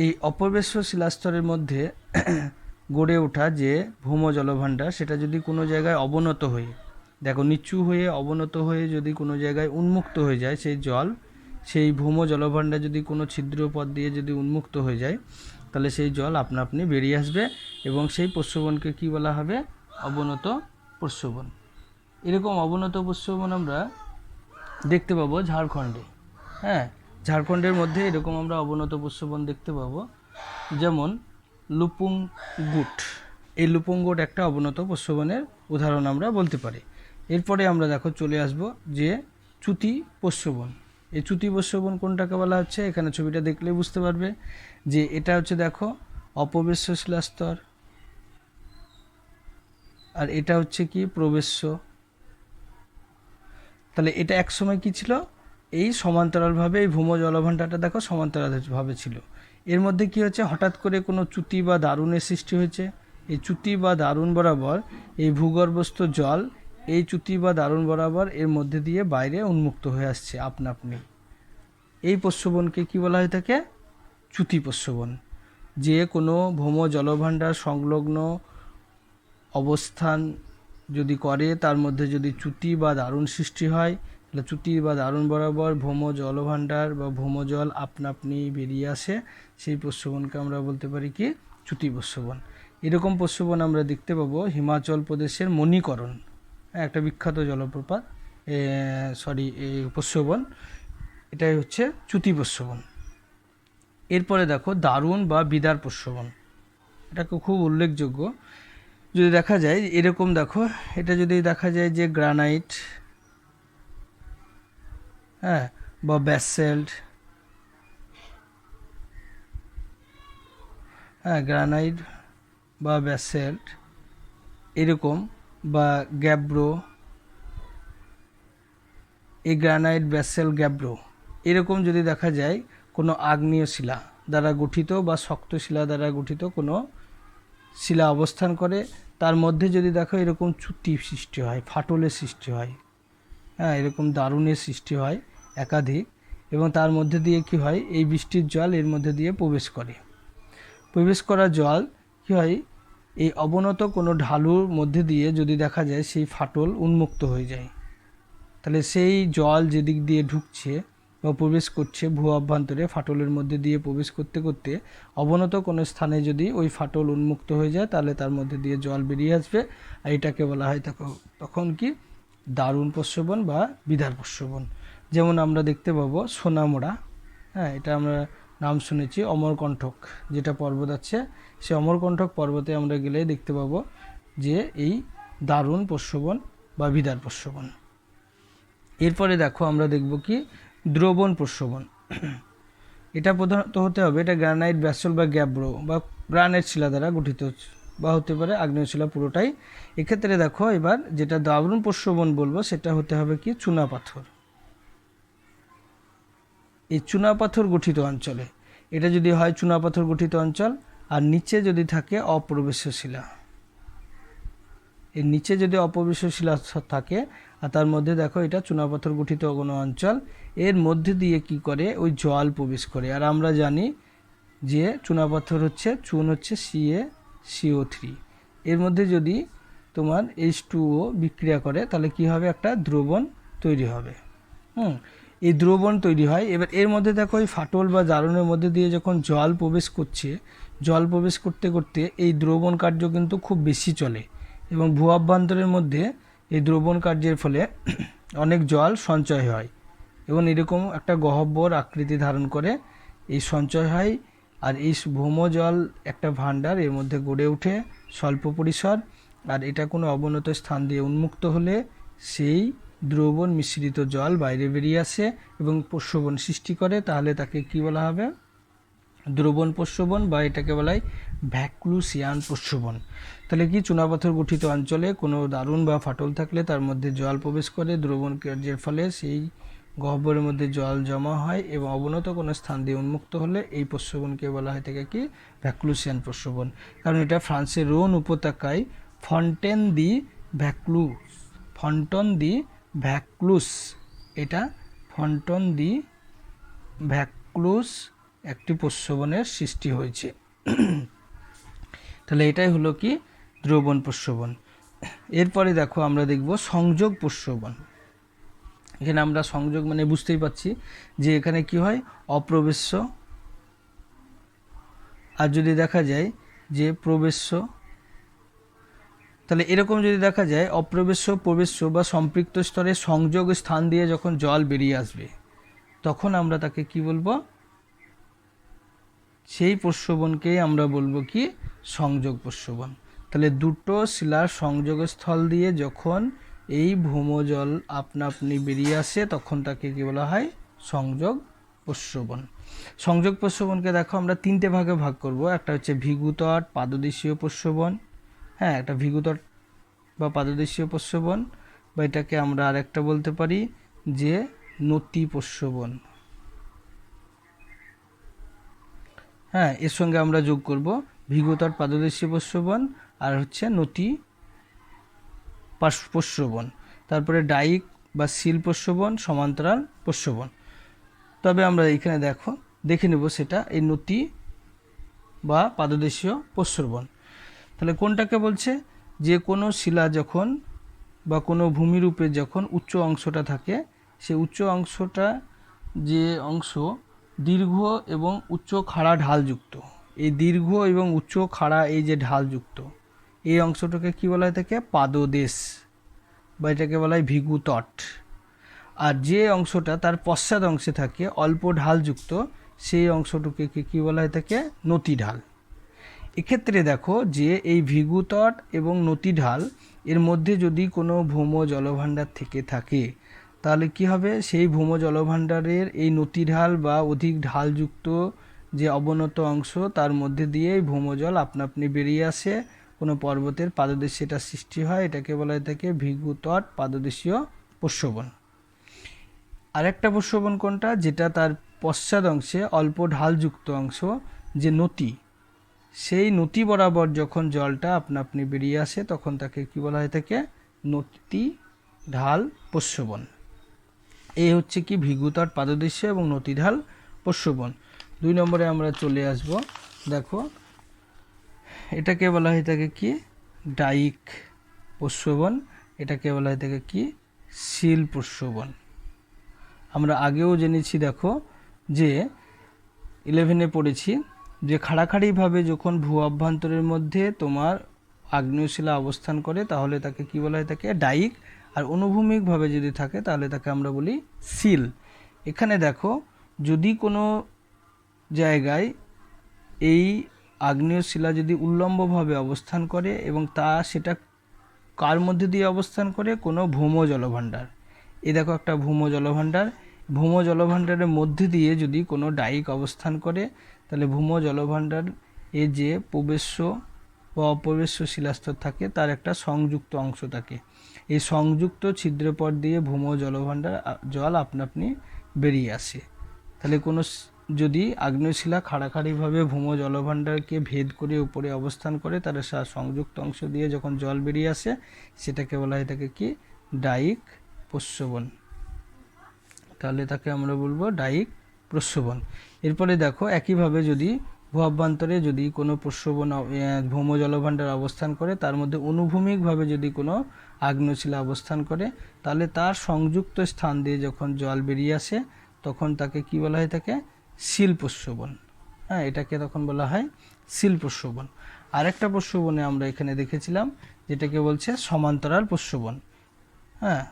[SPEAKER 1] এই অপরিবেশ্য শিলাস্তরের মধ্যে গড়ে ওঠা যে ভূম জলভাণ্ডার, সেটা যদি কোনো জায়গায় অবনত হয়ে, দেখো, নিচু হয়ে অবনত হয়ে যদি কোনো জায়গায় উন্মুক্ত হয়ে যায় সেই জল, সেই ভূম জলভাণ্ডার যদি কোনো ছিদ্র পথ দিয়ে যদি উন্মুক্ত হয়ে যায়, তাহলে সেই জল আপনা আপনি বেরিয়ে আসবে এবং সেই প্রস্রবণকে কী বলা হবে? অবনত প্রস্রবণ। এরকম অবনত প্রস্রবণ আমরা দেখতে পাবো ঝাড়খণ্ডে। হ্যাঁ, ঝাড়খণ্ডের মধ্যে এরকম আমরা অবনত প্রস্রবণ দেখতে পাবো, যেমন লুপুংগুট। এই লুপুংগুট একটা অবনত প্রস্রবণের উদাহরণ আমরা বলতে পারি। এরপরে আমরা দেখো চলে আসব যে চ্যুতি প্রস্রবণ। এই চ্যুতি প্রস্রবণ কোনটাকে বলা হচ্ছে? এখানে ছবিটা দেখলে বুঝতে পারবে যে এটা হচ্ছে, দেখো, অপবেশ্য শিলাস্তর, আর এটা হচ্ছে কি? প্রবেশ্য। তাহলে এটা একসময় কি ছিল? এই সমান্তরালভাবে এই ভূম জলভাণ্ডারটা দেখো সমান্তরালভাবে ছিল। এর মধ্যে কি হচ্ছে? হঠাৎ করে কোনো চ্যুতি বা দারুণের সৃষ্টি হয়েছে। এই চ্যুতি বা দারুণ বরাবর এই ভূগর্ভস্থ জল এই চ্যুতি বা দারুণ বরাবর এর মধ্যে দিয়ে বাইরে উন্মুক্ত হয়ে আসছে আপনা আপনি। এই প্রস্রবণকে কি বলা হয়ে থাকে? চ্যুতি প্রস্রবণ। যে কোনো ভূম জলভাণ্ডার সংলগ্ন অবস্থান যদি করে, তার মধ্যে যদি চ্যুতি বা দারুণ সৃষ্টি হয়, তাহলে চ্যুতি বা দারুণ বরাবর ভূম জলভাণ্ডার বা ভূম জল আপনা আপনি বেরিয়ে আসে, সেই প্রস্রবণকে আমরা বলতে পারি কি? চ্যুতি প্রস্রবণ। এরকম প্রস্রবণ আমরা দেখতে পাবো হিমাচল প্রদেশের মণিকরণ, একটা বিখ্যাত জলপ্রপাত, এই প্রস্রবণ, এটাই হচ্ছে চ্যুতি প্রস্রবণ। এরপরে দেখো দারুণ বা বিদার প্রস্রবণ, এটা খুব উল্লেখযোগ্য। যদি দেখা যায় এরকম, দেখো, এটা যদি দেখা যায় যে গ্রানাইট, হ্যাঁ, বা ব্যাসল্ট, হ্যাঁ, গ্রানাইট বা ব্যাসল্ট এরকম, বা গ্যাব্রো, এই গ্রানাইট, ব্যাসল্ট, গ্যাব্রো এরকম যদি দেখা যায় কোনো আগ্নেয় শিলা দ্বারা গঠিত বা শক্ত শিলা দ্বারা গঠিত কোনো শিলা অবস্থান করে, তার মধ্যে যদি দেখো এরকম চ্যুতি সৃষ্টি হয়, ফাটলের সৃষ্টি হয়, হ্যাঁ, এরকম দারুণের সৃষ্টি হয় একাধিক, এবং তার মধ্যে দিয়ে কি হয়? এই বৃষ্টির জল এর মধ্যে দিয়ে প্রবেশ করে। প্রবেশ করা জল কি হয়? এই অবনত কোনো ঢালুর মধ্যে দিয়ে যদি দেখা যায় সেই ফাটল উন্মুক্ত হয়ে যায়, তাহলে সেই জল যেদিক দিয়ে ঢুকছে বা প্রবেশ করছে ভূ অভ্যন্তরে, ফাটলের মধ্যে দিয়ে প্রবেশ করতে করতে অবনত কোনো স্থানে যদি ওই ফাটল উন্মুক্ত হয়ে যায়, তাহলে তার মধ্যে দিয়ে জল বেরিয়ে আসবে, আর এটাকে বলা হয় তখন কি? দারুণ প্রস্রবণ বা বিদার প্রস্রবণ। যেমন আমরা দেখতে পাবো সোনামুড়া, হ্যাঁ, এটা আমরা নাম শুনেছি, অমরকণ্টক যেটা পর্বত আছে, সে অমরকণ্টক পর্বতে আমরা গেলে দেখতে পাবো যে এই দারুণ প্রস্রবণ বা বিদার প্রস্রবণ। এরপরে দেখো আমরা দেখব কি? দ্রবণ প্রস্রবণ। এটা প্রধানত হতে হবে, এটা গ্রানাইট, ব্যাসল্ট বা গ্যাব্রো বা গ্রানাইট শিলা দ্বারা গঠিত, বা হতে পারে আগ্নেয় শিলা, পুরোটাই। এক্ষেত্রে দেখো এবার যেটা দারুণ প্রস্রবণ বলবো সেটা হতে হবে কি? চুনাপাথর। এই চুনাপাথর গঠিত অঞ্চলে, এটা যদি হয় চুনাপাথর গঠিত অঞ্চল, আর নিচে যদি থাকে অপ্রবেশ্য শিলা, এর নিচে যদি অপ্রবেশ্য শিলা থাকে আর তার মধ্যে দেখো এটা চুনাপাথর গঠিত কোনো অঞ্চল, এর মধ্যে দিয়ে কি করে ওই জল প্রবেশ করে। আর আমরা জানি যে চুনাপাথর হচ্ছে চুন হচ্ছে CaCO3, এর মধ্যে যদি তোমার H2O বিক্রিয়া করে তাহলে কি হবে, একটা দ্রবণ তৈরি হবে। এই দ্রবণ তৈরি হয়। এবার এর মধ্যে দেখো এই ফাটল বা জারণের মধ্যে দিয়ে যখন জল প্রবেশ করছে, জল প্রবেশ করতে করতে এই দ্রবণ কার্য কিন্তু খুব বেশি চলে এবং ভূঅভ্যন্তরের মধ্যে এই দ্রবণ কার্যের ফলে অনেক জল সঞ্চয় হয় এবং এরকম একটা গহ্বর আকৃতি ধারণ করে এই সঞ্চয় হয়। আর এই ভৌমজল একটা ভাণ্ডার এর মধ্যে গড়ে ওঠে স্বল্প পরিসর, আর এটা কোনো অবনত স্থান দিয়ে উন্মুক্ত হলে সেই দ্রবণ মিশ্রিত জল বাইরে বেরিয়ে আসে এবং প্রস্রবণ সৃষ্টি করে, তাহলে তাকে কি বলা হবে, দ্রবণ প্রস্রবণ, বা এটাকে বলা হয় ভ্যাকুলুসিয়ান প্রস্রবণ। তাহলে কি চুনাপাথর গঠিত অঞ্চলে কোনো দারুণ বা ফাটল থাকলে তার মধ্যে জল প্রবেশ করে, দ্রবণ কার্যের ফলে সেই গহ্বরের মধ্যে জল জমা হয় এবং অবনত কোনো স্থান দিয়ে উন্মুক্ত হলে এই প্রস্রবণকে বলা হয় থেকে কি ভ্যাকুলুসিয়ান প্রস্রবণ। কারণ এটা ফ্রান্সের রোন উপত্যকায় ফন্টেন দি ভ্যাকুলুস, এটা ফন্টন দি ভ্যাকুলুস একটি প্রস্রবণের সৃষ্টি হয়েছে। তাহলে এটাই হলো কি দ্রবণ প্রস্রবণ। এরপরে দেখো আমরা দেখব সংযোগ প্রস্রবণ। এখানে আমরা সংযোগ মানে বুঝতেই পারছি যে এখানে কি হয়, অপ্রবেশ্য, আর যদি দেখা যায় যে প্রবেশ্য, তাহলে এরকম যদি দেখা যায় অপ্রবেশ্য, প্রবেশ্য বা সম্পৃক্ত স্তরে সংযোগ স্থান দিয়ে যখন জল বেরিয়ে আসবে তখন আমরা তাকে কি বলবো, সেই প্রস্রবণকেই আমরা বলবো কি সংযোগ প্রস্রবণ। তাহলে দুটো শিলার সংযোগস্থল দিয়ে যখন এই ভৌমজল আপনা আপনি বেরিয়ে আসে তখন তাকে কি বলা হয়, সংযোগ প্রস্রবণ। সংযোগ প্রস্রবণকে দেখো আমরা তিনটে ভাগে ভাগ করব। একটা হচ্ছে ভিগুতট পাদদেশীয় প্রস্রবণ, হ্যাঁ, একটা ভিগুতট বা পাদদেশীয় প্রস্রবণ, বা এটাকে আমরা আরেকটা বলতে পারি যে নতি প্রস্রবণ। হ্যাঁ, এর সঙ্গে আমরা যোগ করব ভিগুতট পাদদেশীয় প্রস্রবণ আর হচ্ছে নতি প্রস্রবণ, তারপরে ডাইক বা সিল প্রস্রবণ, সমান্তরাল প্রস্রবণ। তবে আমরা এখানে দেখে নেব সেটা এই নতি বা পাদদেশীয় প্রস্রবণ। তাহলে কোনটাকে বলছে, যে কোনো শিলা যখন বা কোনো ভূমিরূপে যখন উচ্চ অংশটা থাকে, সেই উচ্চ অংশটা যে অংশ দীর্ঘ এবং উচ্চ খাড়া ঢালযুক্ত, এই দীর্ঘ এবং উচ্চ খাড়া এই যে ঢালযুক্ত এই অংশটাকে কি বলা হয় থাকে পাদদেশ, বা এটাকে বলা হয় ভিগুতট। আর যে অংশটা তার পশ্চাৎ অংশে থাকে অল্প ঢালযুক্ত সেই অংশটুকে কি বলা হয় থাকে নতি ঢাল। এক্ষেত্রে দেখো যে এই ভিগুতট এবং নতি ঢাল এর মধ্যে যদি কোনো ভৌম জলভাণ্ডার থেকে থাকে তাহলে কি হবে, সেই ভৌম জলভাণ্ডারের এই নতি ঢাল বা অধিক ঢালযুক্ত যে অবনত অংশ তার মধ্যে দিয়ে ভৌমজল আপনা আপনি বেরিয়ে আসে, কোনো পর্বতের পাদদেশে এটা সৃষ্টি হয়, এটাকে বলা হয় থাকে ভিগুতট পাদদেশীয় প্রস্রবণ। আরেকটা প্রস্রবণ কোনটা, যেটা তার পশ্চাৎ অংশে অল্প ঢালযুক্ত অংশ যে নতি, সেই নতি বরাবর যখন জলটা আপনা আপনি বেরিয়ে আসে তখন তাকে কি বলা হয় থাকে নতি ঢাল প্রস্রবণ। এই হচ্ছে কি ভিগুতট পাদদেশীয় এবং নতি ঢাল প্রস্রবণ। 2 নম্বরে আমরা চলে আসব। দেখো এটাকে বলা হয় থাকে কি ডাইক প্রস্রবণ, এটাকে বলা হয় থাকে কি সিল প্রস্রবণ। আমরা আগেও জেনেছি দেখো যে 11-এ পড়েছি যে খাড়াখাড়িভাবে যখন ভূ অভ্যন্তরের মধ্যে তোমার আগ্নেয়শিলা অবস্থান করে তাহলে তাকে কি বলা হয় থাকে ডাইক, আর অনুভূমিকভাবে যদি থাকে তাহলে তাকে আমরা বলি সিল। এখানে দেখো যদি কোনো জায়গায় এই আগ্নেয়শিলা যদি উল্লম্বভাবে অবস্থান করে এবং সেটা কার মধ্যে দিয়ে অবস্থান করে, কোনো ভৌম জলভাণ্ডার, এই দেখো একটা ভৌম জলভাণ্ডার, ভৌম জলভাণ্ডারের মধ্যে দিয়ে যদি কোনো ডাইক অবস্থান করে তাহলে ভৌম জলভাণ্ডার এ যে প্রবেশ্য বা অপ্রবেশ্য শিলাস্তর থাকে তার একটা সংযুক্ত অংশ থাকে, এই সংযুক্ত ছিদ্রপথ দিয়ে ভৌম জলভাণ্ডার জল আপনা আপনি বেরিয়ে আসে। তাহলে কোনো যদি আগ্নেয়শিলা খাড়াখাড়িভাবে ভূম জলভাণ্ডারকে ভেদ করে উপরে অবস্থান করে, তার সংযুক্ত অংশ দিয়ে যখন জল বেরিয়ে আসে সেটাকে বলা হয় থাকে কি ডায়িক প্রস্রবণ। তাহলে তাকে আমরা বলবো ডায়িক প্রস্রবণ। এরপরে দেখো একইভাবে যদি ভূঅভ্যন্তরে যদি কোনো প্রস্রবণ ভূম জলভাণ্ডার অবস্থান করে, তার মধ্যে অনুভূমিকভাবে যদি কোনো আগ্নেয়শিলা অবস্থান করে, তাহলে তার সংযুক্ত স্থান দিয়ে যখন জল বেরিয়ে আসে তখন তাকে কি বলা হয় থাকে শিল প্রস্রবণ। হ্যাঁ, এটাকে তখন বলা হয় শিল প্রস্রবণ। আরেকটা প্রস্রবণে আমরা এখানে দেখেছিলাম যেটাকে বলছে সমান্তরাল প্রস্রবণ। হ্যাঁ,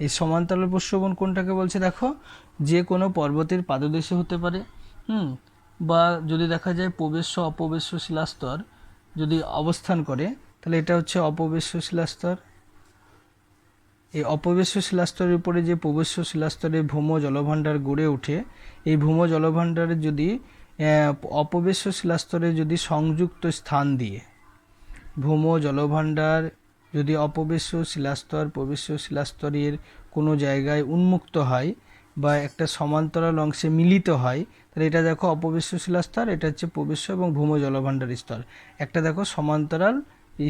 [SPEAKER 1] এই সমান্তরাল প্রস্রবণ কোনটাকে বলছে দেখো, যে কোনো পর্বতের পাদদেশে হতে পারে, বা যদি দেখা যায় প্রবেশ্য অপবেশ্য শিলাস্তর যদি অবস্থান করে, তাহলে এটা হচ্ছে অপবেশ্য শিলাস্তর। এই অপবেশ্য শিলাস্তরের উপরে যে প্রবেশ্য শিলাস্তরে ভূম জলভাণ্ডার গড়ে ওঠে, এই ভূম জলভাণ্ডারের যদি অপবেশ্য শিলাস্তরে যদি সংযুক্ত স্থান দিয়ে ভূম জলভাণ্ডার যদি অপবেশ্য শিলাস্তর প্রবেশ্য শিলাস্তরের কোনো জায়গায় উন্মুক্ত হয় বা একটা সমান্তরাল অংশে মিলিত হয়, তাহলে এটা দেখো অপবেশ্য শিলাস্তর, এটা হচ্ছে প্রবেশ্য এবং ভূম জলভাণ্ডার স্তর। একটা দেখো সমান্তরাল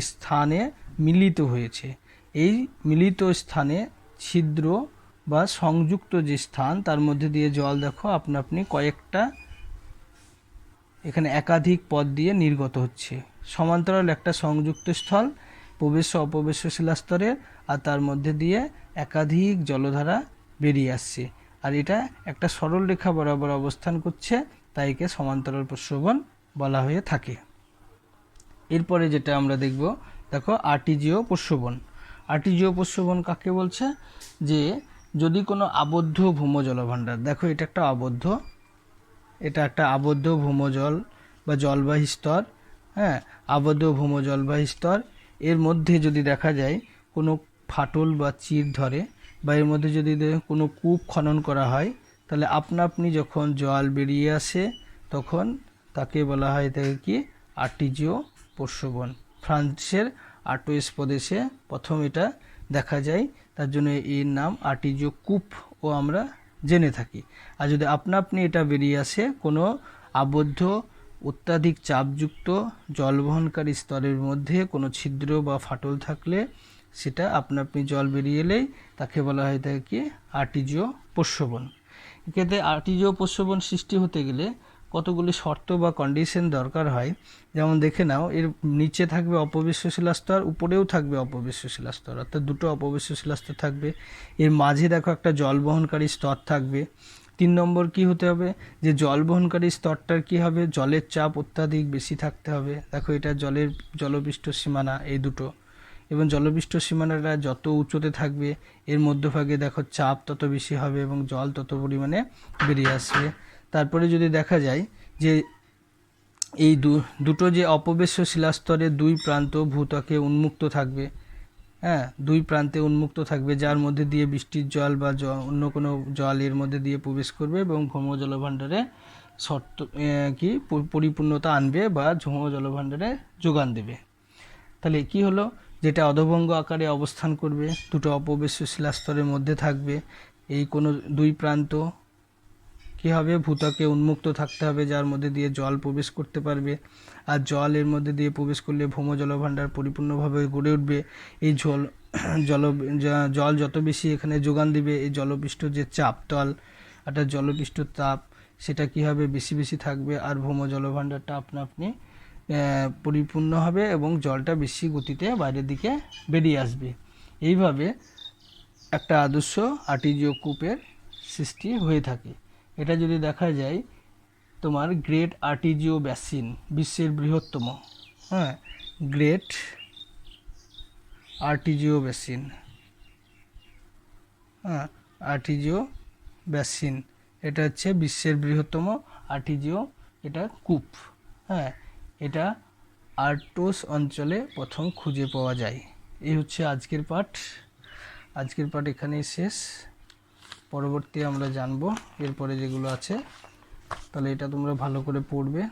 [SPEAKER 1] স্থানে মিলিত হয়েছে। এই মিলিত স্থানে ছিদ্র বা সংযুক্ত যে স্থান, তার মধ্যে দিয়ে জল দেখো আপনা আপনি কয়েকটা এখানে একাধিক পথ দিয়ে নির্গত হচ্ছে। সমান্তরাল একটা সংযুক্ত স্থল প্রবেশ্য অপবেশ্য শিলাস্তরের, আর তার মধ্যে দিয়ে একাধিক জলধারা বেরিয়ে আসছে, আর এটা একটা সরল রেখা বরাবর অবস্থান করছে, তাই একে সমান্তরাল প্রস্রবণ বলা হয়ে থাকে। এরপরে যেটা আমরা দেখব, দেখো আর্টিজিও প্রস্রবণ। আর্টিজিও প্রস্রবণ কাকে বলছে, যে যদি কোনো আবদ্ধ ভূম জলভাণ্ডার, দেখো এটা একটা আবদ্ধ ভূমজল বা জলবাহী স্তর। হ্যাঁ, আবদ্ধ ভূম জলবাহী স্তর, এর মধ্যে যদি দেখা যায় কোনো ফাটল বা চির ধরে, বা এর মধ্যে যদি কোনো কূপ খনন করা হয়, তাহলে আপনা আপনি যখন জল বেরিয়ে আসে তখন তাকে বলা হয় তাকে কি আর্টিজিও প্রস্রবণ। ফ্রান্সের আর্টোয়েস প্রদেশে প্রথম এটা দেখা যায়, তার জন্য এর নাম আর্টিজিও কূপ ও আমরা জেনে থাকি। আর যদি আপনা আপনি এটা বেরিয়ে আসে কোনো আবদ্ধ অত্যাধিক চাপযুক্ত জলবহনকারী স্তরের মধ্যে কোনো ছিদ্র বা ফাটল থাকলে, সেটা আপনা আপনি জল বেরিয়ে এলেই তাকে বলা হয় থাকে কি আর্টিজিও প্রস্রবণ। এক্ষেত্রে আর্টিজিও প্রস্রবণ সৃষ্টি হতে গেলে কতগুলি শর্ত বা কন্ডিশন দরকার হয়। যেমন দেখে নাও, এর নিচে থাকবে অপবেশ্য শিলাস্তর, উপরেও থাকবে অপবেশ্য শিলাস্তর, অর্থাৎ দুটো অপবেশ্য শিলাস্তর থাকবে। এর মাঝে দেখো একটা জলবহনকারী স্তর থাকবে। 3 নম্বর কি হতে হবে, যে জলবহনকারী স্তরটার কি হবে, জলের চাপ অত্যাধিক বেশি থাকতে হবে। দেখো এটা জলপৃষ্ঠ সীমানা এই দুটো, এবং জলপৃষ্ঠ সীমানাটা যত উঁচুতে থাকবে এর মধ্যভাগে দেখো চাপ তত বেশি হবে এবং জল তত পরিমাণে বেরিয়ে আসবে। তারপরে যদি দেখা যায় যে এই দুটো যে অপবেশ্য শিলাস্তরের দুই প্রান্ত ভূত্বকে উন্মুক্ত থাকবে, হ্যাঁ, দুই প্রান্তে উন্মুক্ত থাকবে, যার মধ্যে দিয়ে বৃষ্টির জল বা অন্য কোনো জল এর মধ্যে দিয়ে প্রবেশ করবে এবং ভূম জলভাণ্ডারে পরিপূর্ণতা আনবে বা ভূম জলভাণ্ডারে যোগান দেবে। তাহলে কি হলো, যেটা অধভঙ্গ আকারে অবস্থান করবে, দুটো অপবেশ্য শিলাস্তরের মধ্যে থাকবে, এই কোনো দুই প্রান্ত কী হবে, ভূত্বকে উন্মুক্ত থাকতে হবে, যার মধ্যে দিয়ে জল প্রবেশ করতে পারবে। আর জল এর মধ্যে দিয়ে প্রবেশ করলে ভূম জলভাণ্ডার পরিপূর্ণভাবে গড়ে উঠবে। এই জল যত বেশি এখানে যোগান দিবে, এই জলপৃষ্ঠ যে চাপ অর্থাৎ জলপৃষ্ঠ তাপ, সেটা কি হবে, বেশি বেশি থাকবে, আর ভূম জলভাণ্ডারটা আপনা আপনি পরিপূর্ণ হবে এবং জলটা বেশি গতিতে বাইরের দিকে বেরিয়ে আসবে। এইভাবে একটা আদর্শ আর্টিজিও কূপের সৃষ্টি হয়ে থাকে। এটা যদি দেখা যায় তোমার গ্রেট আর্টিজিও বেসিন, বিশ্বের বৃহত্তম, হ্যাঁ, গ্রেট আর্টিজিও বেসিন, হ্যাঁ, আর্টিজিও বেসিন, এটা হচ্ছে বিশ্বের বৃহত্তম আর্টিজিও এটা কূপ। হ্যাঁ, এটা আর্টোস অঞ্চলে প্রথম খুঁজে পাওয়া যায়। এই হচ্ছে আজকের পাঠ এখানেই শেষ। পরবর্তী আমরা জানবো এরপরে যেগুলো আছে। তাহলে এটা তোমরা ভালো করে পড়বে,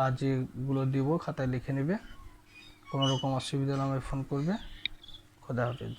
[SPEAKER 1] আর যেগুলো দেবো খাতায় লিখে নেবে। কোনো রকম অসুবিধা হলে আমায় ফোন করবে। খোদা হাফেজ।